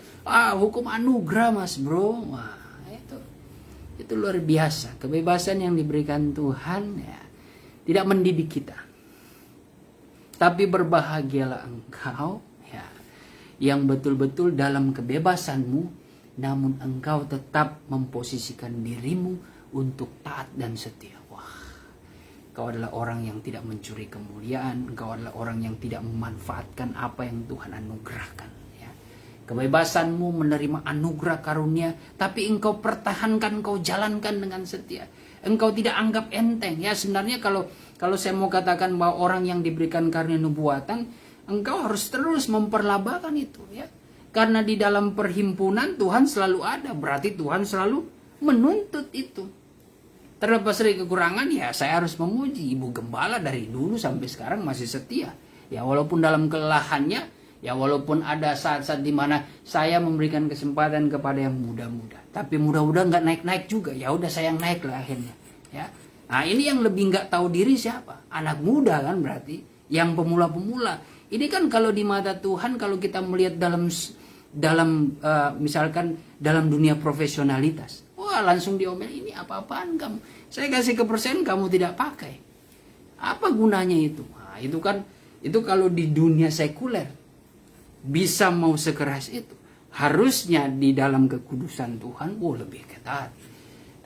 Hukum anugerah Mas Bro. Itu luar biasa. Kebebasan yang diberikan Tuhan ya, tidak mendidik kita. Tapi berbahagialah engkau ya, yang betul-betul dalam kebebasanmu, namun engkau tetap memposisikan dirimu untuk taat dan setia. Engkau adalah orang yang tidak mencuri kemuliaan. Engkau adalah orang yang tidak memanfaatkan apa yang Tuhan anugerahkan. Kebebasanmu menerima anugerah karunia, tapi engkau pertahankan, engkau jalankan dengan setia. Engkau tidak anggap enteng ya. Sebenarnya kalau saya mau katakan bahwa orang yang diberikan karunia nubuatan, engkau harus terus memperlabakan itu ya. Karena di dalam perhimpunan Tuhan selalu ada, berarti Tuhan selalu menuntut itu. Terlepas dari kekurangan ya, saya harus memuji Ibu Gembala dari dulu sampai sekarang masih setia. Ya walaupun dalam kelelahannya, ya walaupun ada saat-saat di mana saya memberikan kesempatan kepada yang muda-muda, tapi muda-muda nggak naik-naik juga. Ya udah saya yang naik lah akhirnya. Ya, nah ini yang lebih nggak tahu diri siapa? Anak muda kan berarti, yang pemula-pemula, Ini kan kalau di mata Tuhan, kalau kita melihat misalkan dalam dunia profesionalitas, wah langsung diomel, ini apa-apaan kamu? Saya kasih ke persen, kamu tidak pakai. Apa gunanya itu? Nah, itu kalau di dunia sekuler bisa mau sekeras itu. Harusnya di dalam kekudusan Tuhan, lebih ketat.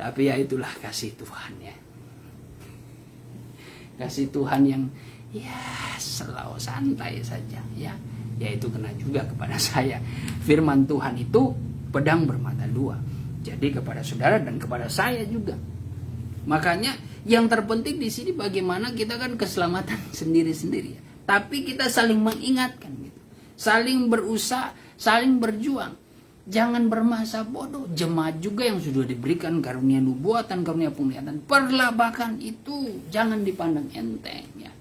Tapi ya itulah kasih Tuhan ya. Kasih Tuhan yang ya selalu santai saja ya. Ya itu kena juga kepada saya. Firman Tuhan itu pedang bermata dua. Jadi kepada saudara dan kepada saya juga. Makanya yang terpenting di sini bagaimana kita kan keselamatan sendiri-sendiri ya. Tapi kita saling mengingatkan gitu. Saling berusaha, saling berjuang. Jangan bermasa bodoh. Jemaat juga yang sudah diberikan karunia nubuatan, karunia penglihatan, perlabakan itu jangan dipandang enteng ya.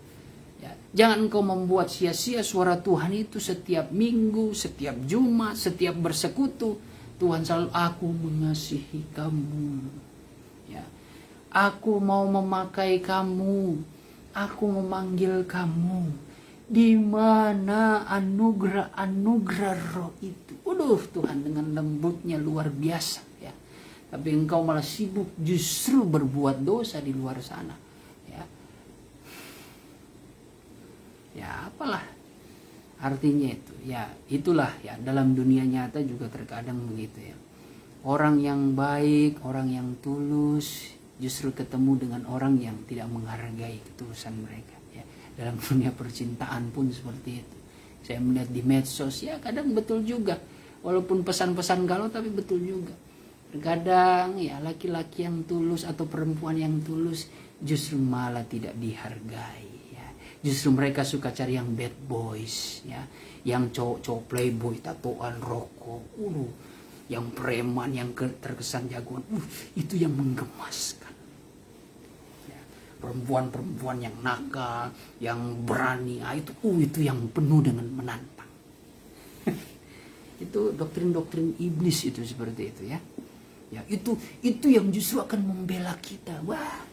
Jangan engkau membuat sia-sia suara Tuhan itu setiap minggu, setiap Jumat, setiap bersekutu. Tuhan selalu, aku mengasihi kamu. Ya. Aku mau memakai kamu. Aku memanggil kamu. Di mana anugerah roh itu. Tuhan dengan lembutnya luar biasa. Ya. Tapi engkau malah sibuk justru berbuat dosa di luar sana. Ya apalah artinya itu ya, itulah ya, dalam dunia nyata juga terkadang begitu ya. Orang yang baik, orang yang tulus justru ketemu dengan orang yang tidak menghargai ketulusan mereka ya. Dalam dunia percintaan pun seperti itu. Saya melihat di medsos ya, kadang betul juga, walaupun pesan-pesan galau tapi betul juga. Terkadang ya laki-laki yang tulus atau perempuan yang tulus justru malah tidak dihargai. Justru mereka suka cari yang bad boys ya, yang cowok-cowok playboy, tatoan, rokok, yang preman, yang terkesan jagoan, itu yang menggemaskan. Ya, perempuan-perempuan yang nakal, yang berani, itu yang penuh dengan menantang. Itu doktrin-doktrin iblis itu seperti itu ya. Ya itu yang justru akan membela kita. Wah.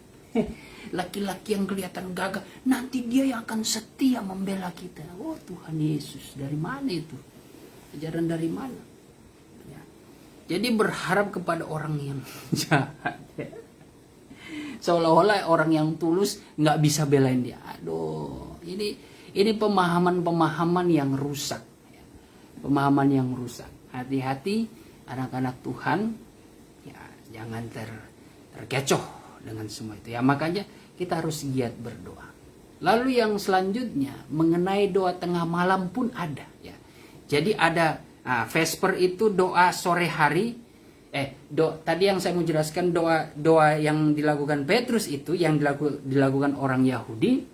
Laki-laki yang kelihatan gagah, nanti dia yang akan setia membela kita. Oh Tuhan Yesus, dari mana itu? Ajaran dari mana? Ya. Jadi berharap kepada orang yang jahat. Ya. Seolah-olah orang yang tulus nggak bisa belain dia. Aduh, ini pemahaman-pemahaman yang rusak. Ya. Pemahaman yang rusak. Hati-hati anak-anak Tuhan, ya jangan terkecoh dengan semua itu ya. Makanya kita harus giat berdoa. Lalu yang selanjutnya mengenai doa tengah malam pun ada ya. Jadi ada Vesper itu doa sore hari. Tadi yang saya mau jelaskan doa yang dilakukan Petrus itu yang dilakukan orang Yahudi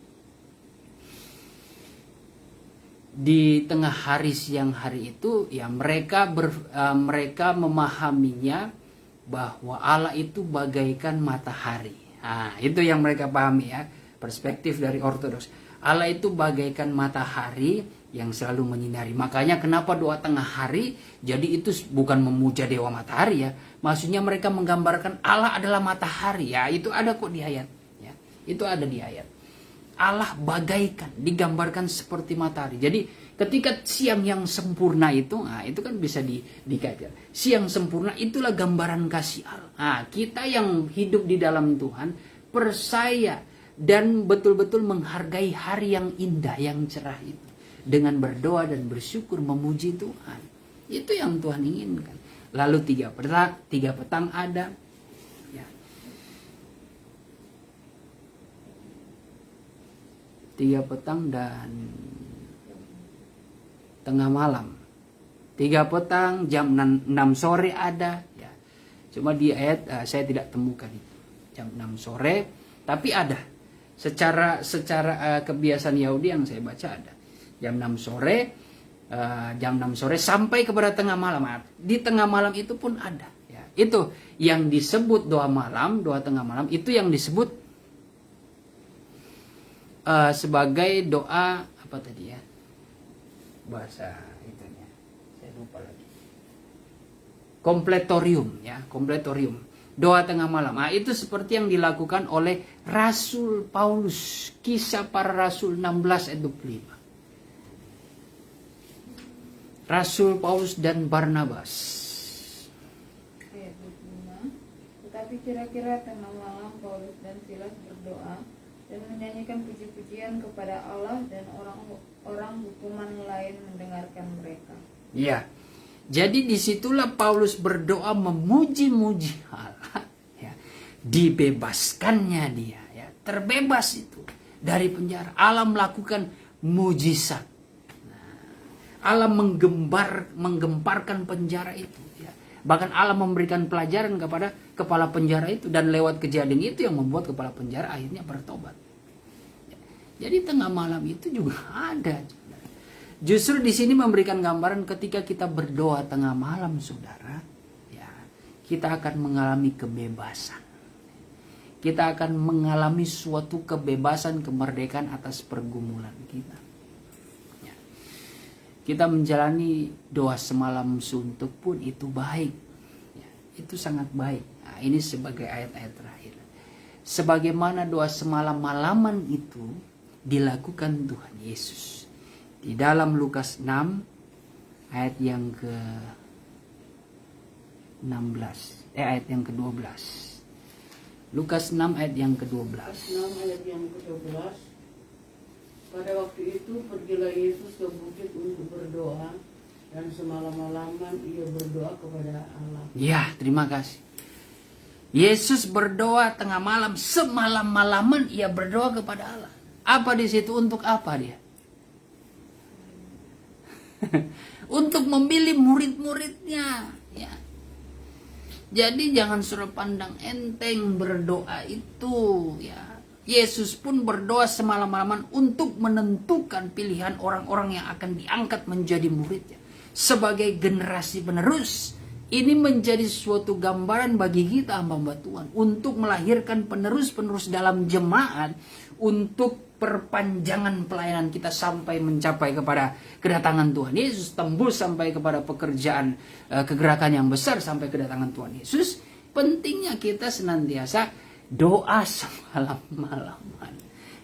di tengah hari siang hari itu ya, mereka memahaminya bahwa Allah itu bagaikan matahari. Nah, itu yang mereka pahami ya, perspektif dari ortodoks. Allah itu bagaikan matahari yang selalu menyinari. Makanya kenapa doa tengah hari, jadi itu bukan memuja dewa matahari ya. Maksudnya mereka menggambarkan Allah adalah matahari ya. Itu ada kok di ayat ya. Itu ada di ayat. Allah bagaikan, digambarkan seperti matahari. Jadi ketika siang yang sempurna itu, itu kan bisa dikaitkan. Siang sempurna itulah gambaran kasih Allah. Kita yang hidup di dalam Tuhan, percaya dan betul-betul menghargai hari yang indah, yang cerah itu. Dengan berdoa dan bersyukur memuji Tuhan. Itu yang Tuhan inginkan. Lalu 3 petang ada. Ya. 3 petang dan tengah malam. 3 petang jam 6 sore ada ya. Cuma di ayat saya tidak temukan itu. Jam 6 sore tapi ada. Secara kebiasaan Yahudi yang saya baca ada. Jam 6 sore sampai kepada tengah malam. Di tengah malam itu pun ada ya. Itu yang disebut doa malam, doa tengah malam itu yang disebut sebagai doa apa tadi ya? Bahasa itunya saya lupa lagi. Kompletorium ya, kompletorium. Doa tengah malam. Itu seperti yang dilakukan oleh Rasul Paulus, Kisah Para Rasul 16 ayat 25. Rasul Paulus dan Barnabas. Ayat 25. Tetapi kira-kira tengah malam Paulus dan Silas berdoa dan menyanyikan puji-pujian kepada Allah, dan orang-orang hukuman lain mendengarkan mereka. Ya, jadi disitulah Paulus berdoa memuji-muji Allah. Ya, dibebaskannya dia, ya, terbebas itu dari penjara. Allah melakukan mujizat. Allah menggemparkan penjara itu. Ya. Bahkan Allah memberikan pelajaran kepada kepala penjara itu, dan lewat kejadian itu yang membuat kepala penjara akhirnya bertobat. Ya. Jadi tengah malam itu juga ada. Justru di sini memberikan gambaran ketika kita berdoa tengah malam, saudara, ya, kita akan mengalami kebebasan. Kita akan mengalami suatu kebebasan, kemerdekaan atas pergumulan kita. Ya. Kita menjalani doa semalam suntuk pun itu baik. Ya, itu sangat baik. Nah, ini sebagai ayat-ayat terakhir. Sebagaimana doa semalam malaman itu dilakukan Tuhan Yesus. Di dalam Lukas 6 ayat yang ke-16, ayat yang ke-12. Lukas 6 ayat yang ke-12. Lukas 6 ayat yang ke-12. Pada waktu itu pergilah Yesus ke bukit untuk berdoa, dan semalam-malaman ia berdoa kepada Allah. Ya, terima kasih. Yesus berdoa tengah malam, semalam-malaman ia berdoa kepada Allah. Apa di situ? Untuk apa dia? Untuk memilih murid-muridnya, ya. Jadi jangan suruh pandang enteng berdoa itu, ya. Yesus pun berdoa semalam-malaman untuk menentukan pilihan orang-orang yang akan diangkat menjadi muridnya sebagai generasi penerus. Ini menjadi suatu gambaran bagi kita, hamba Tuhan, untuk melahirkan penerus-penerus dalam jemaat, untuk perpanjangan pelayanan kita sampai mencapai kepada kedatangan Tuhan Yesus, tembus sampai kepada pekerjaan kegerakan yang besar sampai kedatangan Tuhan Yesus. Pentingnya kita senantiasa doa semalam-malaman.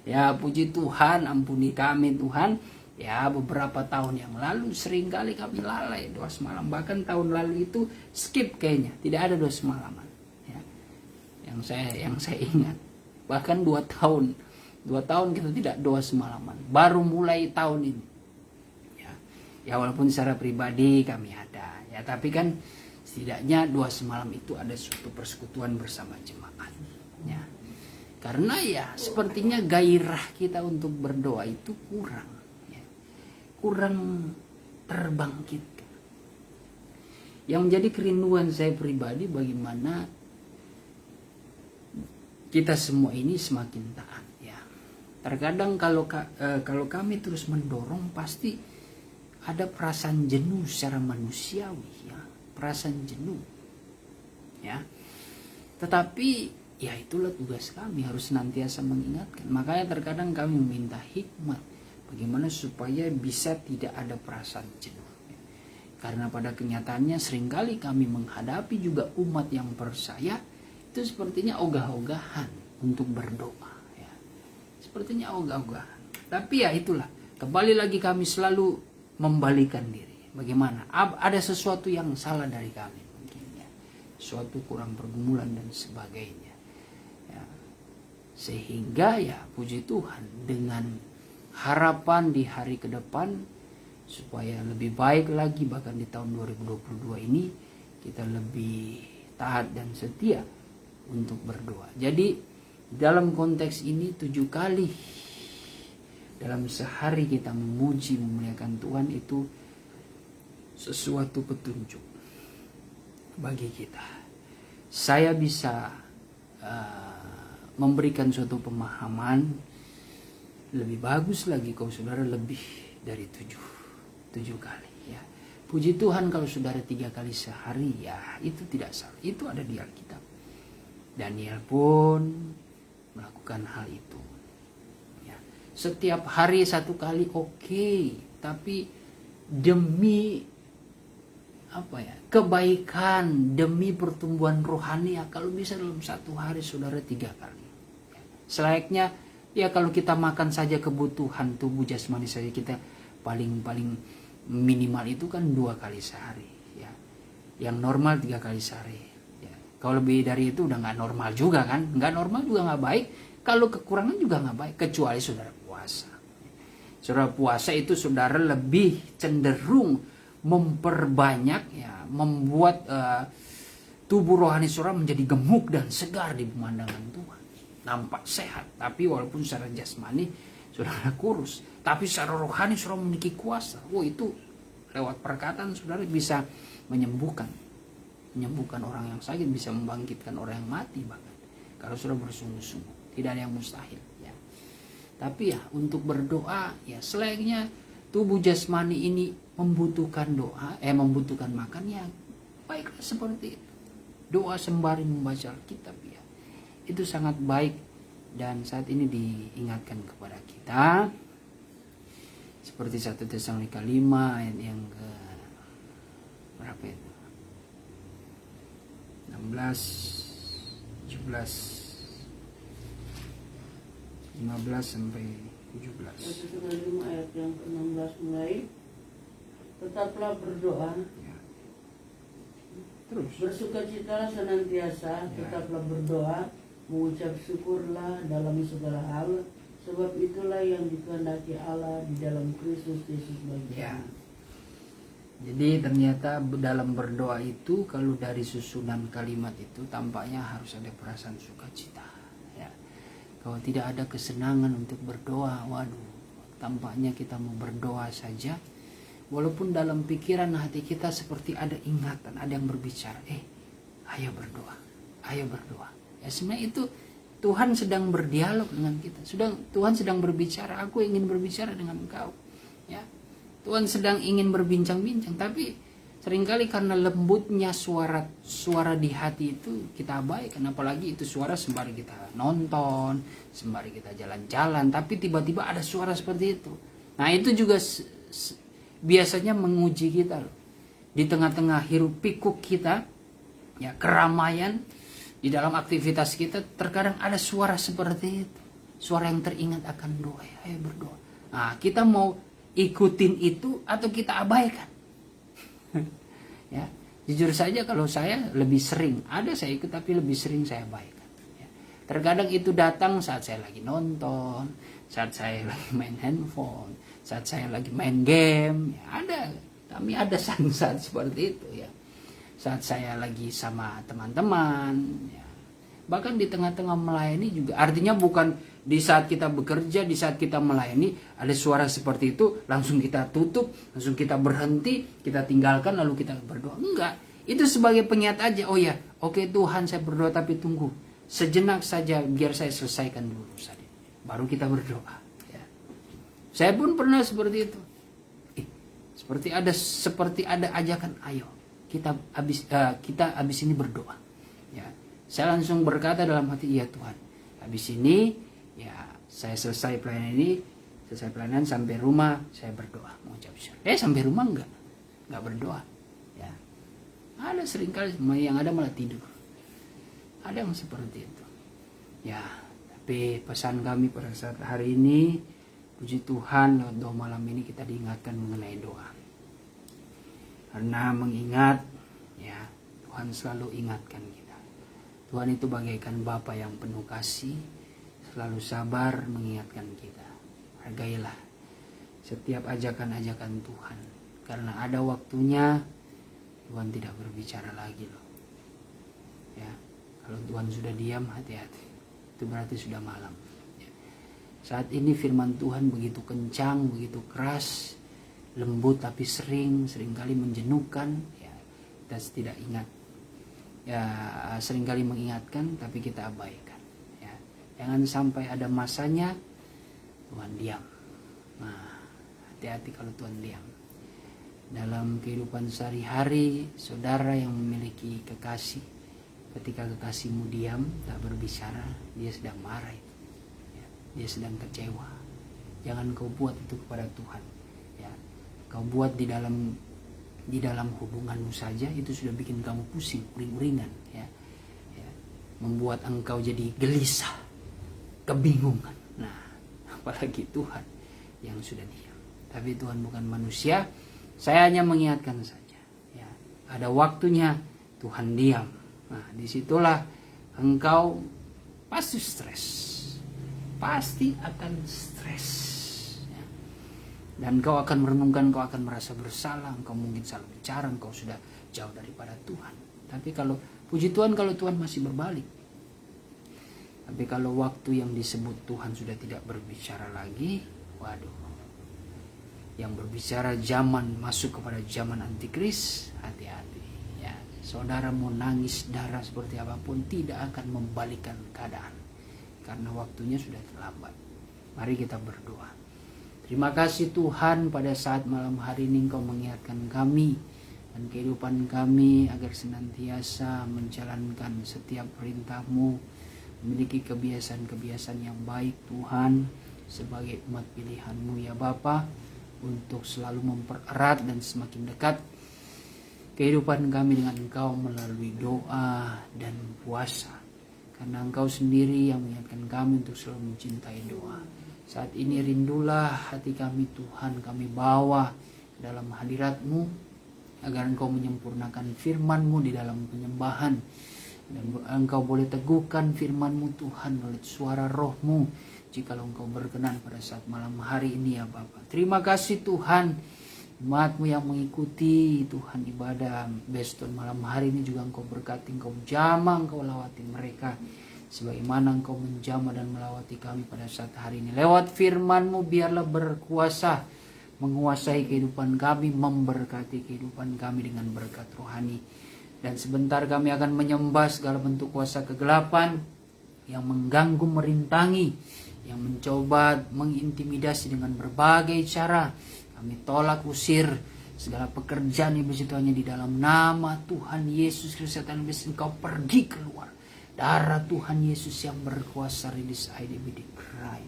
Ya, puji Tuhan, ampuni kami Tuhan. Ya, beberapa tahun yang lalu seringkali kami lalai doa semalam. Bahkan tahun lalu itu skip kayaknya, tidak ada doa semalaman. Ya, yang saya ingat. Bahkan 2 tahun kita tidak doa semalaman. Baru mulai tahun ini. Ya walaupun secara pribadi kami ada. Ya, tapi kan setidaknya doa semalam itu ada suatu persekutuan bersama jemaat. Ya. Karena ya sepertinya gairah kita untuk berdoa itu kurang. Ya. Kurang terbangkitkan. Yang menjadi kerinduan saya pribadi bagaimana kita semua ini semakin taat. Terkadang kalau kami terus mendorong, pasti ada perasaan jenuh secara manusiawi, ya, perasaan jenuh, ya. Tetapi ya itulah tugas kami, harus senantiasa mengingatkan. Makanya terkadang kami meminta hikmat bagaimana supaya bisa tidak ada perasaan jenuh. Ya. Karena pada kenyataannya seringkali kami menghadapi juga umat yang percaya itu sepertinya ogah-ogahan untuk berdoa. Sepertinya ogah-ogahan. Tapi ya itulah, kembali lagi kami selalu membalikan diri. Bagaimana? Ada sesuatu yang salah dari kami mungkin, ya. Suatu kurang pergumulan dan sebagainya. Ya. Sehingga ya puji Tuhan, dengan harapan di hari ke depan supaya lebih baik lagi, bahkan di tahun 2022 ini kita lebih taat dan setia untuk berdoa. Jadi dalam konteks ini 7 kali dalam sehari kita memuji memuliakan Tuhan itu sesuatu petunjuk bagi kita. Saya bisa memberikan suatu pemahaman lebih bagus lagi kalau saudara lebih dari 7 kali, ya. Puji Tuhan kalau saudara 3 kali sehari, ya itu tidak salah. Itu ada di Alkitab. Daniel pun melakukan hal itu, ya. Setiap hari 1 kali oke, tapi demi kebaikan, demi pertumbuhan rohani, ya kalau bisa dalam 1 hari saudara 3 kali, ya. Selayaknya ya kalau kita makan saja kebutuhan tubuh jasmani saja kita paling minimal itu kan 2 kali sehari ya. Yang normal 3 kali sehari ya. Kalau lebih dari itu udah nggak normal juga kan, nggak normal juga nggak baik, kalau kekurangan juga nggak baik, kecuali saudara puasa. Saudara puasa itu saudara lebih cenderung memperbanyak ya, membuat tubuh rohani saudara menjadi gemuk dan segar di pemandangan Tuhan, nampak sehat. Tapi walaupun secara jasmani saudara kurus, tapi secara rohani saudara memiliki kuasa. Itu lewat perkataan saudara bisa menyembuhkan orang yang sakit, bisa membangkitkan orang yang mati bahkan. Kalau saudara bersungguh-sungguh, tidak ada yang mustahil ya. Tapi ya untuk berdoa ya selayaknya tubuh jasmani ini membutuhkan doa, membutuhkan makan ya, baiklah seperti itu. Doa sembari membaca Alkitab ya, itu sangat baik. Dan saat ini diingatkan kepada kita seperti 1 Tesalonika 5 ayat yang ke berapa itu, 16, 17, 15 sampai 17. 1 ayat yang ke-16 mulai. Tetaplah berdoa Ya. Terus bersukacitalah senantiasa, tetaplah berdoa, mengucap syukurlah dalam segala hal, sebab itulah yang dikehendaki Allah di dalam Kristus Yesus bagi ya. kami. Jadi ternyata dalam berdoa itu kalau dari susunan kalimat itu tampaknya harus ada perasaan sukacita ya. Kalau tidak ada kesenangan untuk berdoa, waduh, tampaknya kita mau berdoa saja, walaupun dalam pikiran hati kita seperti ada ingatan, ada yang berbicara, ayo berdoa, ayo berdoa. Ya sebenarnya itu Tuhan sedang berdialog dengan kita. Tuhan sedang berbicara, aku ingin berbicara dengan engkau. Ya. Tuhan sedang ingin berbincang-bincang, tapi seringkali karena lembutnya suara di hati itu kita abaikan, apalagi itu suara sembari kita nonton, sembari kita jalan-jalan, tapi tiba-tiba ada suara seperti itu. Nah, itu juga biasanya menguji kita loh. Di tengah-tengah hiruk pikuk kita, ya keramaian di dalam aktivitas kita, terkadang ada suara seperti itu. Suara yang teringat akan doa, ayo berdoa. Nah, kita mau ikutin itu atau kita abaikan? Ya, jujur saja kalau saya lebih sering, ada saya ikut tapi lebih sering saya abaikan. Ya. Terkadang itu datang saat saya lagi nonton, saat saya lagi main handphone, saat saya lagi main game, ya kami ada saat seperti itu ya. Saat saya lagi sama teman-teman, ya. Bahkan di tengah-tengah melayani juga, artinya bukan di saat kita bekerja, di saat kita melayani ada suara seperti itu langsung kita tutup, langsung kita berhenti, kita tinggalkan lalu kita berdoa. Enggak, itu sebagai pengingat aja. Oh ya, oke Tuhan saya berdoa, tapi tunggu sejenak saja biar saya selesaikan dulu saja, baru kita berdoa ya. Saya pun pernah seperti itu. Seperti ada ajakan, ayo kita habis ini berdoa ya. Saya langsung berkata dalam hati, iya Tuhan, habis ini ya saya selesai pelayanan sampai rumah saya berdoa, mengucap syukur. Sampai rumah enggak berdoa ya. Ada seringkali yang ada malah tidur, ada yang seperti itu ya. Tapi pesan kami pada saat hari ini, puji Tuhan, lewat doa malam ini kita diingatkan mengenai doa. Karena mengingat ya, Tuhan selalu ingatkan kita. Tuhan itu bagaikan Bapa yang penuh kasih, selalu sabar mengingatkan kita. Hargailah setiap ajakan-ajakan Tuhan, karena ada waktunya Tuhan tidak berbicara lagi loh. Ya, kalau Tuhan sudah diam, hati-hati. Itu berarti sudah malam. Ya. Saat ini firman Tuhan begitu kencang, begitu keras, lembut tapi seringkali menjenuhkan. Ya, kita tidak ingat. Ya, seringkali mengingatkan tapi kita abaikan. Ya, jangan sampai ada masanya Tuhan diam. Nah, hati-hati kalau Tuhan diam. Dalam kehidupan sehari-hari, saudara yang memiliki kekasih, ketika kekasihmu diam, tak berbicara, dia sedang marah. Ya, dia sedang kecewa. Jangan kau buat itu kepada Tuhan. Ya, kau buat di dalam hubunganmu saja, itu sudah bikin kamu pusing, uring-uringan ya. Ya, membuat engkau jadi gelisah, kebingungan. Nah, apalagi Tuhan yang sudah diam. Tapi Tuhan bukan manusia Saya hanya mengingatkan saja. Ya, ada waktunya Tuhan diam. Nah, disitulah engkau pasti stres. Pasti akan stres. Ya. Dan kau akan merenungkan, kau akan merasa bersalah, engkau mungkin salah bicara, engkau sudah jauh daripada Tuhan. Tapi kalau puji Tuhan kalau Tuhan masih berbalik. Tapi kalau waktu yang disebut Tuhan sudah tidak berbicara lagi, waduh. Yang berbicara zaman masuk kepada zaman antikris, hati-hati. Ya, saudara mau nangis darah seperti apapun tidak akan membalikkan keadaan. Karena waktunya sudah terlambat. Mari kita berdoa. Terima kasih Tuhan pada saat malam hari ini Engkau mengingatkan kami dan kehidupan kami agar senantiasa menjalankan setiap perintah-Mu, memiliki kebiasaan-kebiasaan yang baik Tuhan sebagai umat pilihan-Mu ya Bapa, untuk selalu mempererat dan semakin dekat kehidupan kami dengan Engkau melalui doa dan puasa. Karena Engkau sendiri yang mengingatkan kami untuk selalu mencintai doa. Saat ini rindulah hati kami Tuhan, kami bawa dalam hadirat-Mu agar Engkau menyempurnakan firman-Mu di dalam penyembahan. Dan Engkau boleh teguhkan firman-Mu Tuhan melalui suara Roh-Mu jikalau Engkau berkenan pada saat malam hari ini ya Bapa. Terima kasih Tuhan, umat-Mu yang mengikuti Tuhan ibadah Beston malam hari ini juga Engkau berkati, Engkau jamah, Engkau lawati mereka sebagaimana Engkau menjamah dan melawati kami pada saat hari ini. Lewat firman-Mu biarlah berkuasa menguasai kehidupan kami, memberkati kehidupan kami dengan berkat rohani. Dan sebentar kami akan menyembah segala bentuk kuasa kegelapan yang mengganggu, merintangi, yang mencoba mengintimidasi dengan berbagai cara. Kami tolak, usir segala pekerjaan iblis itu hanya di dalam nama Tuhan Yesus Kristus. Engkau pergi keluar. Darah Tuhan Yesus yang berkuasa, rilis air bidik rai.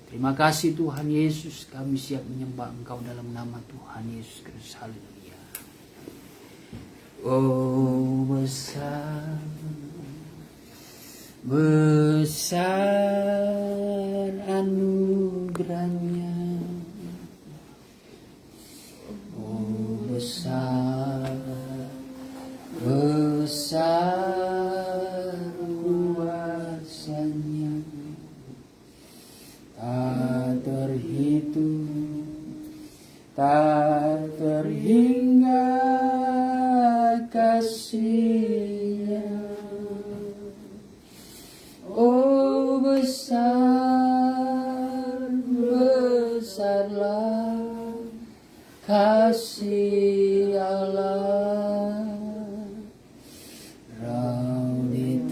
Terima kasih Tuhan Yesus, kami siap menyembah Engkau dalam nama Tuhan Yesus Kristus. Haleluya. Oh besar, besar anugerahnya. Oh besar, besar kuasanya. Tak terhitung, tak terhingga kasih-Nya. Oh besar, besarlah kasih Allah. Rauditran,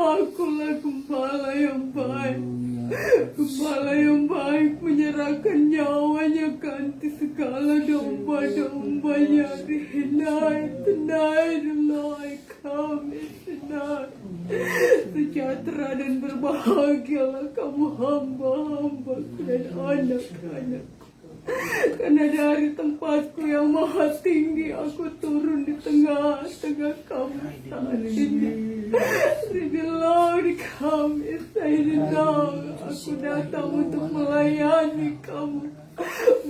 Akulah gembala yang baik, menyerahkan nyawanya ganti segala domba-dombanya tonight, Lord, kami tonight. Sejahtera dan berbahagialah kamu hamba-hambaku dan anak-anakku. Karena dari tempatku yang maha tinggi aku turun di tengah-tengah kamu saat ini. Ridillah di kami, Sayyidina. Aku datang untuk melayani kamu,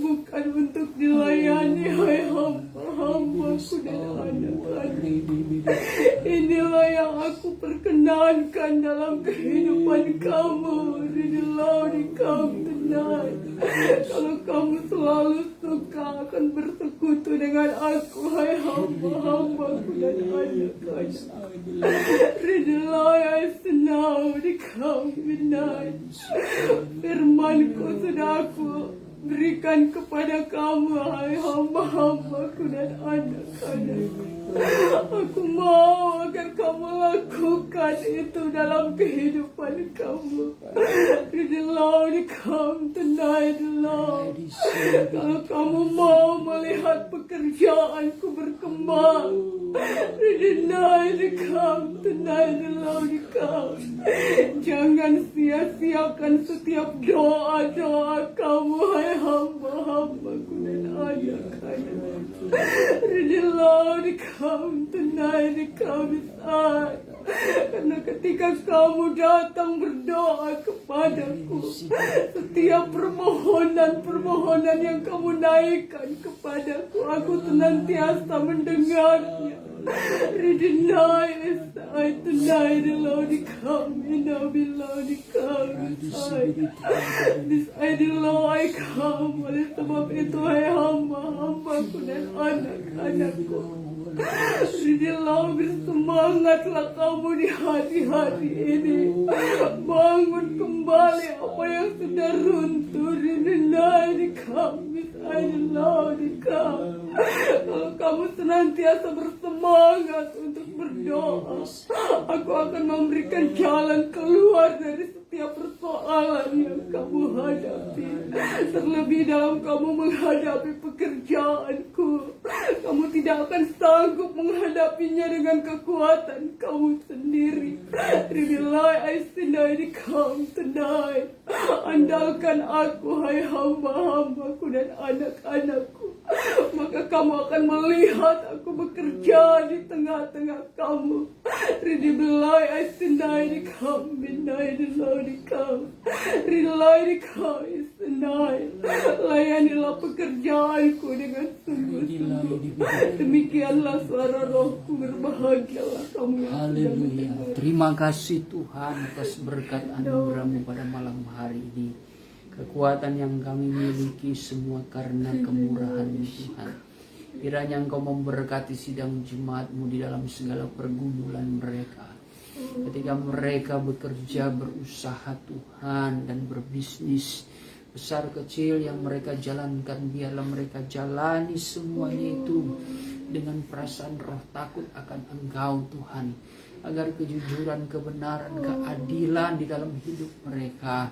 bukan untuk dilayani, hai hamba-hambaku dan anak-anak. Inilah yang aku perkenankan dalam kehidupan kamu. Ridillah di kami tonight. Kalau kamu selalu suka akan bersekutu dengan aku, hai hamba-hambaku dan anak-anak. Ridillah ya senang di kami tonight. Firmanku sudah aku berikan kepada kamu, hai hamba-hambaku dan anak-anakku. Aku mau agar kamu lakukan itu dalam kehidupan kamu. Ridillah di kamu tonight, Lord. Kalau kamu mau melihat pekerjaanku berkembang, Ridillah di kamu tonight, Lord, di kamu. Jangan sia-siakan setiap doa-doa kamu, hai hamba-hambaku dan anak-anak. Ridillah di kamu tonight, di kamu saat. Karena ketika kamu datang berdoa kepadaku, setiap permohonan yang kamu naikkan kepadaku, aku senantiasa mendengarnya. Ridillah tonight, Lord, di kami, Nabilah di kami. Bismillah, I come. Oleh sebab itu, hai hamba-hambaku dan anak-anakku, Ridillah, bersemangatlah kamu di hari-hari ini. Bangun kembali apa yang sudah runtuh. Ridillah di kami, Ridillah di kami. Kalau kamu senantiasa bersemangat untuk berdoa, aku akan memberikan jalan keluar dari setiap persoalan yang kamu hadapi. Terlebih dalam kamu menghadapi pekerjaanku, kamu tidak akan sanggup menghadapinya dengan kekuatan kamu sendiri. Ridillah, I stand come tonight. Andalkan aku, hai hamba-hambaku dan anak-anakku. Maka kamu akan melihat aku bekerja di tengah-tengah kamu. Ridillah, I stand come midnight, Lord, come. Ridillah, come tonight. Layanilah pekerjaanku dengan sungguh-sungguh. Demikianlah suara rohku, berbahagialah kamu yang sedang mendengar. Terima kasih Tuhan atas berkat anugerah-Mu pada malam hari ini. Kekuatan yang kami miliki semua karena kemurahan-Mu Tuhan. Kiranya Engkau memberkati sidang jemaat-Mu di dalam segala pergumulan mereka. Ketika mereka bekerja, berusaha Tuhan dan berbisnis, besar kecil yang mereka jalankan, biarlah mereka jalani semuanya itu dengan perasaan roh takut akan Engkau Tuhan. Agar kejujuran, kebenaran, keadilan di dalam hidup mereka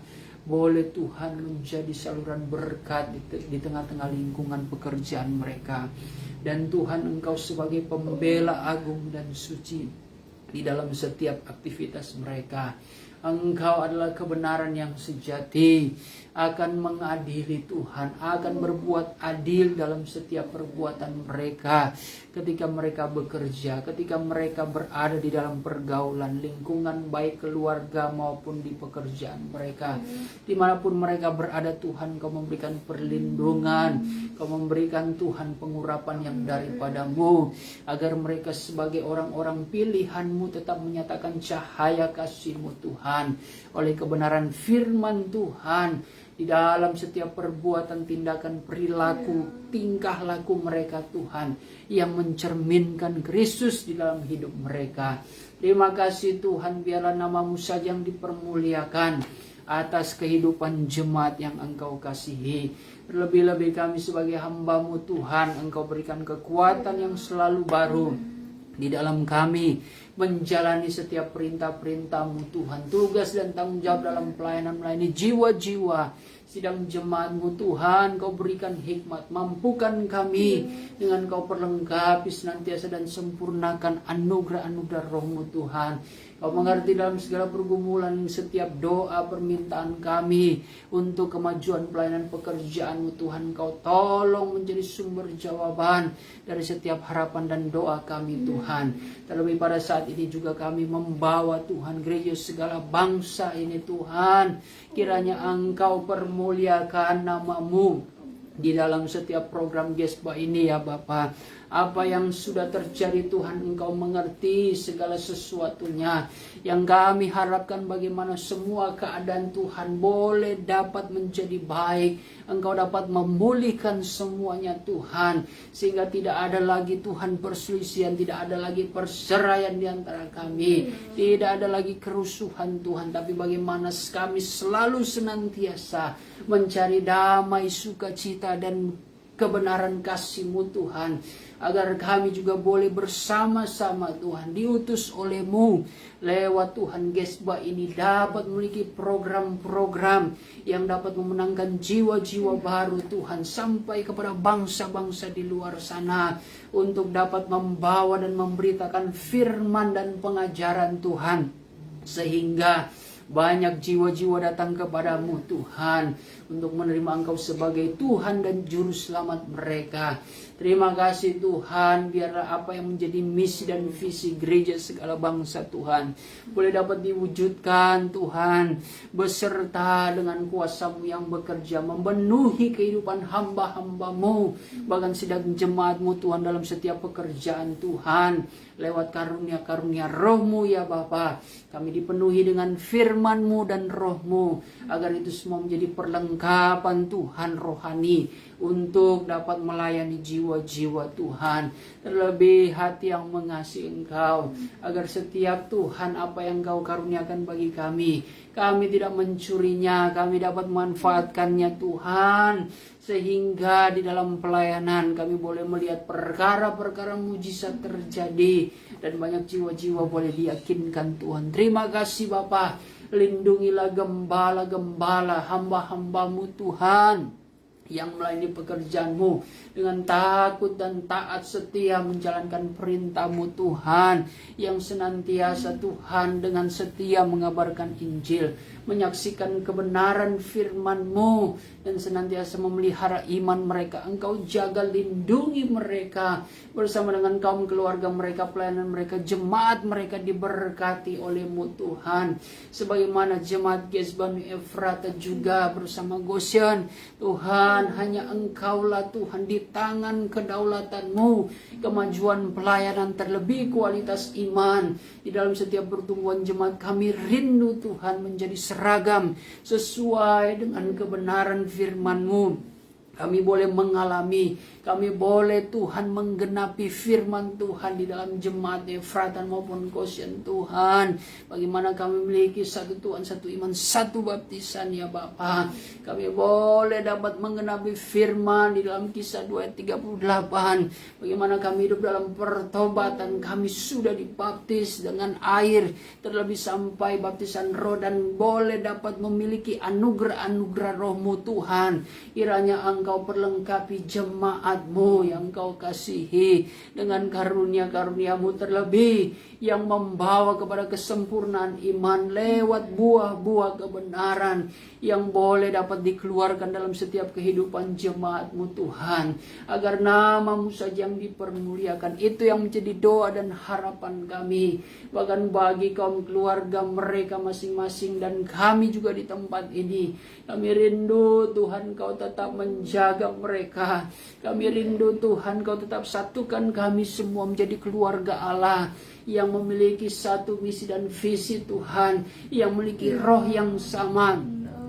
boleh Tuhan menjadi saluran berkat di tengah-tengah lingkungan pekerjaan mereka. Dan Tuhan, Engkau sebagai pembela agung dan suci di dalam setiap aktivitas mereka. Engkau adalah kebenaran yang sejati, akan mengadili Tuhan, akan berbuat adil dalam setiap perbuatan mereka. Ketika mereka bekerja, ketika mereka berada di dalam pergaulan, lingkungan baik keluarga maupun di pekerjaan mereka. Dimanapun mereka berada Tuhan, Kau memberikan perlindungan, Kau memberikan Tuhan pengurapan yang daripada-Mu. Agar mereka sebagai orang-orang pilihan-Mu tetap menyatakan cahaya kasih-Mu Tuhan. Oleh kebenaran firman Tuhan, di dalam setiap perbuatan, tindakan, perilaku, tingkah laku mereka Tuhan, yang mencerminkan Kristus di dalam hidup mereka. Terima kasih Tuhan, biarlah nama-Mu saja yang dipermuliakan atas kehidupan jemaat yang Engkau kasihi. Terlebih-lebih kami sebagai hamba-Mu Tuhan, Engkau berikan kekuatan yang selalu baru. di dalam kami menjalani setiap perintah-perintah-Mu Tuhan. Tugas dan tanggung jawab dalam pelayanan melayani jiwa-jiwa sidang jemaat-Mu Tuhan. Kau berikan hikmat, mampukan kami dengan Kau perlengkapi senantiasa dan sempurnakan anugerah-anugerah Roh-Mu Tuhan. Kau mengerti dalam segala pergumulan setiap doa permintaan kami untuk kemajuan pelayanan pekerjaan-Mu Tuhan. Kau tolong menjadi sumber jawaban dari setiap harapan dan doa kami Tuhan. Terlebih pada saat ini juga kami membawa Tuhan gereja segala bangsa ini Tuhan. Kiranya Engkau permuliakan nama-Mu di dalam setiap program Gesba ini ya Bapa. Apa yang sudah terjadi Tuhan, Engkau mengerti segala sesuatunya. Yang kami harapkan bagaimana semua keadaan Tuhan boleh dapat menjadi baik. Engkau dapat memulihkan semuanya Tuhan. Sehingga tidak ada lagi Tuhan perselisihan, tidak ada lagi perceraian di antara kami. Tidak ada lagi kerusuhan Tuhan. Tapi bagaimana kami selalu senantiasa mencari damai, sukacita dan kebenaran kasih-Mu Tuhan. Agar kami juga boleh bersama-sama Tuhan diutus oleh-Mu lewat Tuhan Gesba ini dapat memiliki program-program yang dapat memenangkan jiwa-jiwa baru Tuhan sampai kepada bangsa-bangsa di luar sana untuk dapat membawa dan memberitakan firman dan pengajaran Tuhan sehingga banyak jiwa-jiwa datang kepadamu Tuhan untuk menerima Engkau sebagai Tuhan dan Juru Selamat mereka. Terima kasih Tuhan, biarlah apa yang menjadi misi dan visi gereja segala bangsa Tuhan boleh dapat diwujudkan Tuhan, beserta dengan kuasa-Mu yang bekerja memenuhi kehidupan hamba-hamba-Mu, bahkan sidang jemaat-Mu Tuhan dalam setiap pekerjaan Tuhan. Lewat karunia-karunia Roh-Mu ya Bapa, kami dipenuhi dengan firman-Mu dan Roh-Mu, agar itu semua menjadi perlengkapan Tuhan rohani untuk dapat melayani jiwa-jiwa Tuhan. Terlebih hati yang mengasihi Engkau, agar setiap Tuhan apa yang Engkau karuniakan bagi kami tidak mencurinya, kami dapat memanfaatkannya Tuhan, sehingga di dalam pelayanan kami boleh melihat perkara-perkara mujizat terjadi dan banyak jiwa-jiwa boleh diyakinkan Tuhan. Terima kasih Bapa, lindungilah gembala-gembala hamba-hamba-Mu Tuhan yang melayani pekerjaan-Mu dengan takut dan taat setia menjalankan perintah-Mu Tuhan, yang senantiasa Tuhan dengan setia mengabarkan Injil, menyaksikan kebenaran firman-Mu, dan senantiasa memelihara iman mereka. Engkau jaga lindungi mereka bersama dengan kaum keluarga mereka, pelayanan mereka, jemaat mereka diberkati oleh-Mu Tuhan. Sebagaimana jemaat Gesba Efrata juga bersama Goshen Tuhan, hanya Engkaulah Tuhan, di tangan kedaulatan-Mu kemajuan pelayanan, terlebih kualitas iman di dalam setiap pertumbuhan jemaat. Kami rindu Tuhan menjadi seragam sesuai dengan kebenaran firman-Mu. Kami boleh mengalami, kami boleh Tuhan menggenapi firman Tuhan di dalam jemaat Efrata maupun Goshen Tuhan. Bagaimana kami memiliki satu Tuhan, satu iman, satu baptisan ya Bapa. Kami boleh dapat menggenapi firman di dalam Kisah 2 ayat 38. Bagaimana kami hidup dalam pertobatan, kami sudah dibaptis dengan air, terlebih sampai baptisan roh, dan boleh dapat memiliki anugerah-anugerah Roh-Mu Tuhan. Kiranya Engkau perlengkapi jemaat-Mu yang Engkau kasihi dengan karunia-karunia-Mu, terlebih yang membawa kepada kesempurnaan iman lewat buah-buah kebenaran yang boleh dapat dikeluarkan dalam setiap kehidupan jemaat-Mu Tuhan, agar nama-Mu saja yang dipermuliakan. Itu yang menjadi doa dan harapan kami, bahkan bagi kaum keluarga mereka masing-masing dan kami juga di tempat ini. Kami rindu Tuhan Kau tetap menjaga mereka. Kami rindu Tuhan Kau tetap satukan kami semua menjadi keluarga Allah yang memiliki satu misi dan visi Tuhan, yang memiliki roh yang sama,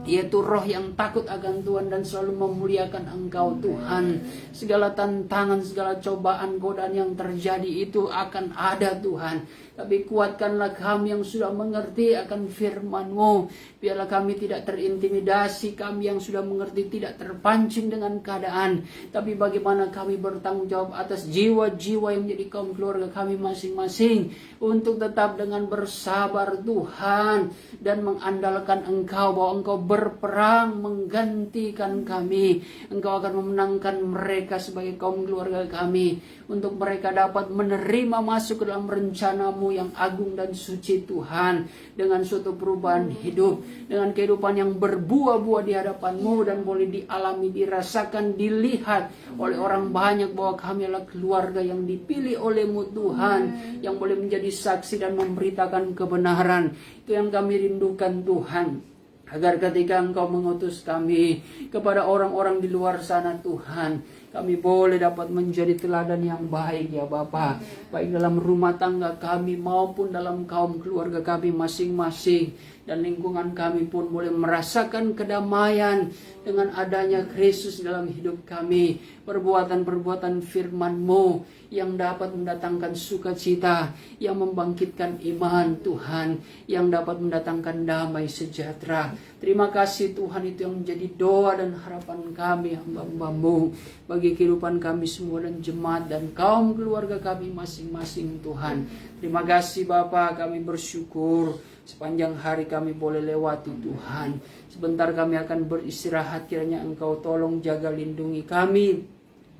yaitu roh yang takut akan Tuhan dan selalu memuliakan Engkau Tuhan. Segala tantangan, segala cobaan, godaan yang terjadi itu akan ada Tuhan, tapi kuatkanlah kami yang sudah mengerti akan firman-Mu. Biarlah kami tidak terintimidasi, kami yang sudah mengerti tidak terpancing dengan keadaan, tapi bagaimana kami bertanggung jawab atas jiwa-jiwa yang menjadi kaum keluarga kami masing-masing, untuk tetap dengan bersabar Tuhan, dan mengandalkan Engkau bahwa Engkau berperang menggantikan kami. Engkau akan memenangkan mereka sebagai kaum keluarga kami, untuk mereka dapat menerima masuk ke dalam rencana-Mu yang agung dan suci Tuhan, dengan suatu perubahan hidup, dengan kehidupan yang berbuah-buah di hadapan-Mu, dan boleh dialami, dirasakan, dilihat oleh orang banyak bahwa kami adalah keluarga yang dipilih oleh-Mu Tuhan, yang boleh menjadi saksi dan memberitakan kebenaran. Itu yang kami rindukan Tuhan, agar ketika Engkau mengutus kami kepada orang-orang di luar sana Tuhan, kami boleh dapat menjadi teladan yang baik ya Bapa, baik dalam rumah tangga kami maupun dalam kaum keluarga kami masing-masing, dan lingkungan kami pun boleh merasakan kedamaian dengan adanya Kristus dalam hidup kami. Perbuatan-perbuatan firman-Mu yang dapat mendatangkan sukacita, yang membangkitkan iman Tuhan, yang dapat mendatangkan damai sejahtera. Terima kasih Tuhan, itu yang menjadi doa dan harapan kami hamba-Hamba-Mu bagi kehidupan kami semua dan jemaat dan kaum keluarga kami masing-masing Tuhan. Terima kasih Bapa, kami bersyukur sepanjang hari kami boleh lewati Tuhan. Sebentar kami akan beristirahat, kiranya Engkau tolong jaga lindungi kami,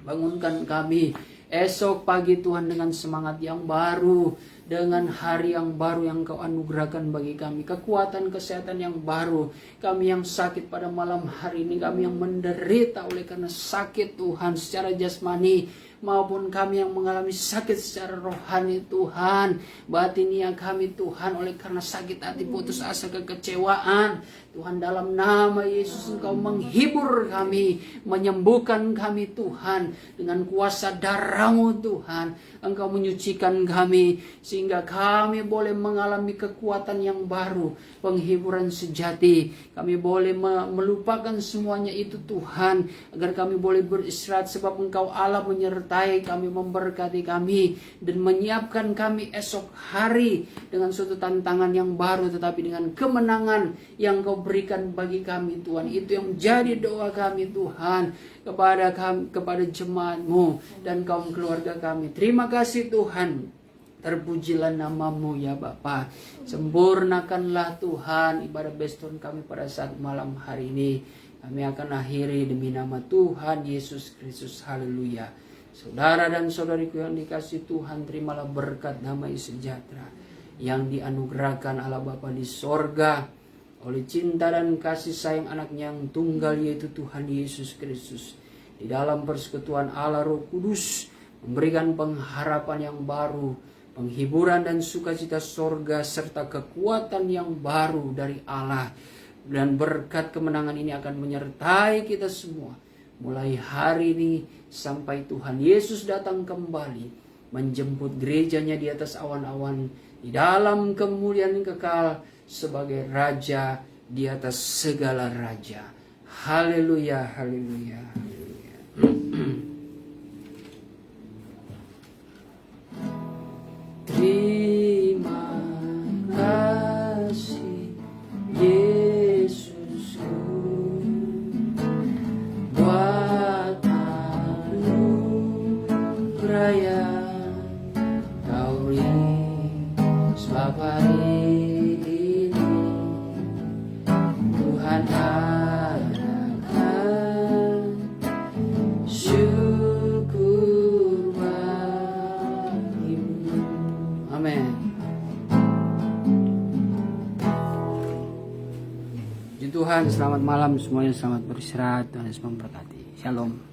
bangunkan kami esok pagi Tuhan dengan semangat yang baru, dengan hari yang baru yang Kau anugerahkan bagi kami, kekuatan kesehatan yang baru. Kami yang sakit pada malam hari ini, kami yang menderita oleh karena sakit Tuhan secara jasmani, maupun kami yang mengalami sakit secara rohani Tuhan, batinia kami Tuhan oleh karena sakit hati, putus asa, kekecewaan Tuhan, dalam nama Yesus Engkau menghibur kami, menyembuhkan kami Tuhan, dengan kuasa darah-Mu Tuhan Engkau menyucikan kami, sehingga kami boleh mengalami kekuatan yang baru, penghiburan sejati. Kami boleh melupakan semuanya itu Tuhan, agar kami boleh beristirahat, sebab Engkau Allah menyertai kami, memberkati kami, dan menyiapkan kami esok hari dengan suatu tantangan yang baru, tetapi dengan kemenangan yang Kau berikan bagi kami Tuhan. Itu yang jadi doa kami Tuhan, kepada jemaat-Mu dan kaum keluarga kami. Terima kasih Tuhan, terpujilah nama-Mu ya Bapa. Sempurnakanlah Tuhan ibadah beston kami pada saat malam hari ini. Kami akan akhiri demi nama Tuhan Yesus Kristus. Haleluya. Saudara dan saudariku yang dikasihi Tuhan, terimalah berkat damai sejahtera yang dianugerahkan Allah Bapa di sorga oleh cinta dan kasih sayang anaknya yang tunggal, yaitu Tuhan Yesus Kristus, di dalam persekutuan Allah Roh Kudus, memberikan pengharapan yang baru, penghiburan dan sukacita sorga, serta kekuatan yang baru dari Allah. Dan berkat kemenangan ini akan menyertai kita semua, mulai hari ini sampai Tuhan Yesus datang kembali, menjemput gerejanya di atas awan-awan, di dalam kemuliaan kekal, sebagai Raja di atas segala raja. Haleluya, haleluya, haleluya. Terima kasih Yesusku, buat anugerah yang Kau beri, sebab hari Tuhan, selamat malam semuanya, selamat beristirahat, Tuhan Yesus memberkati. Shalom.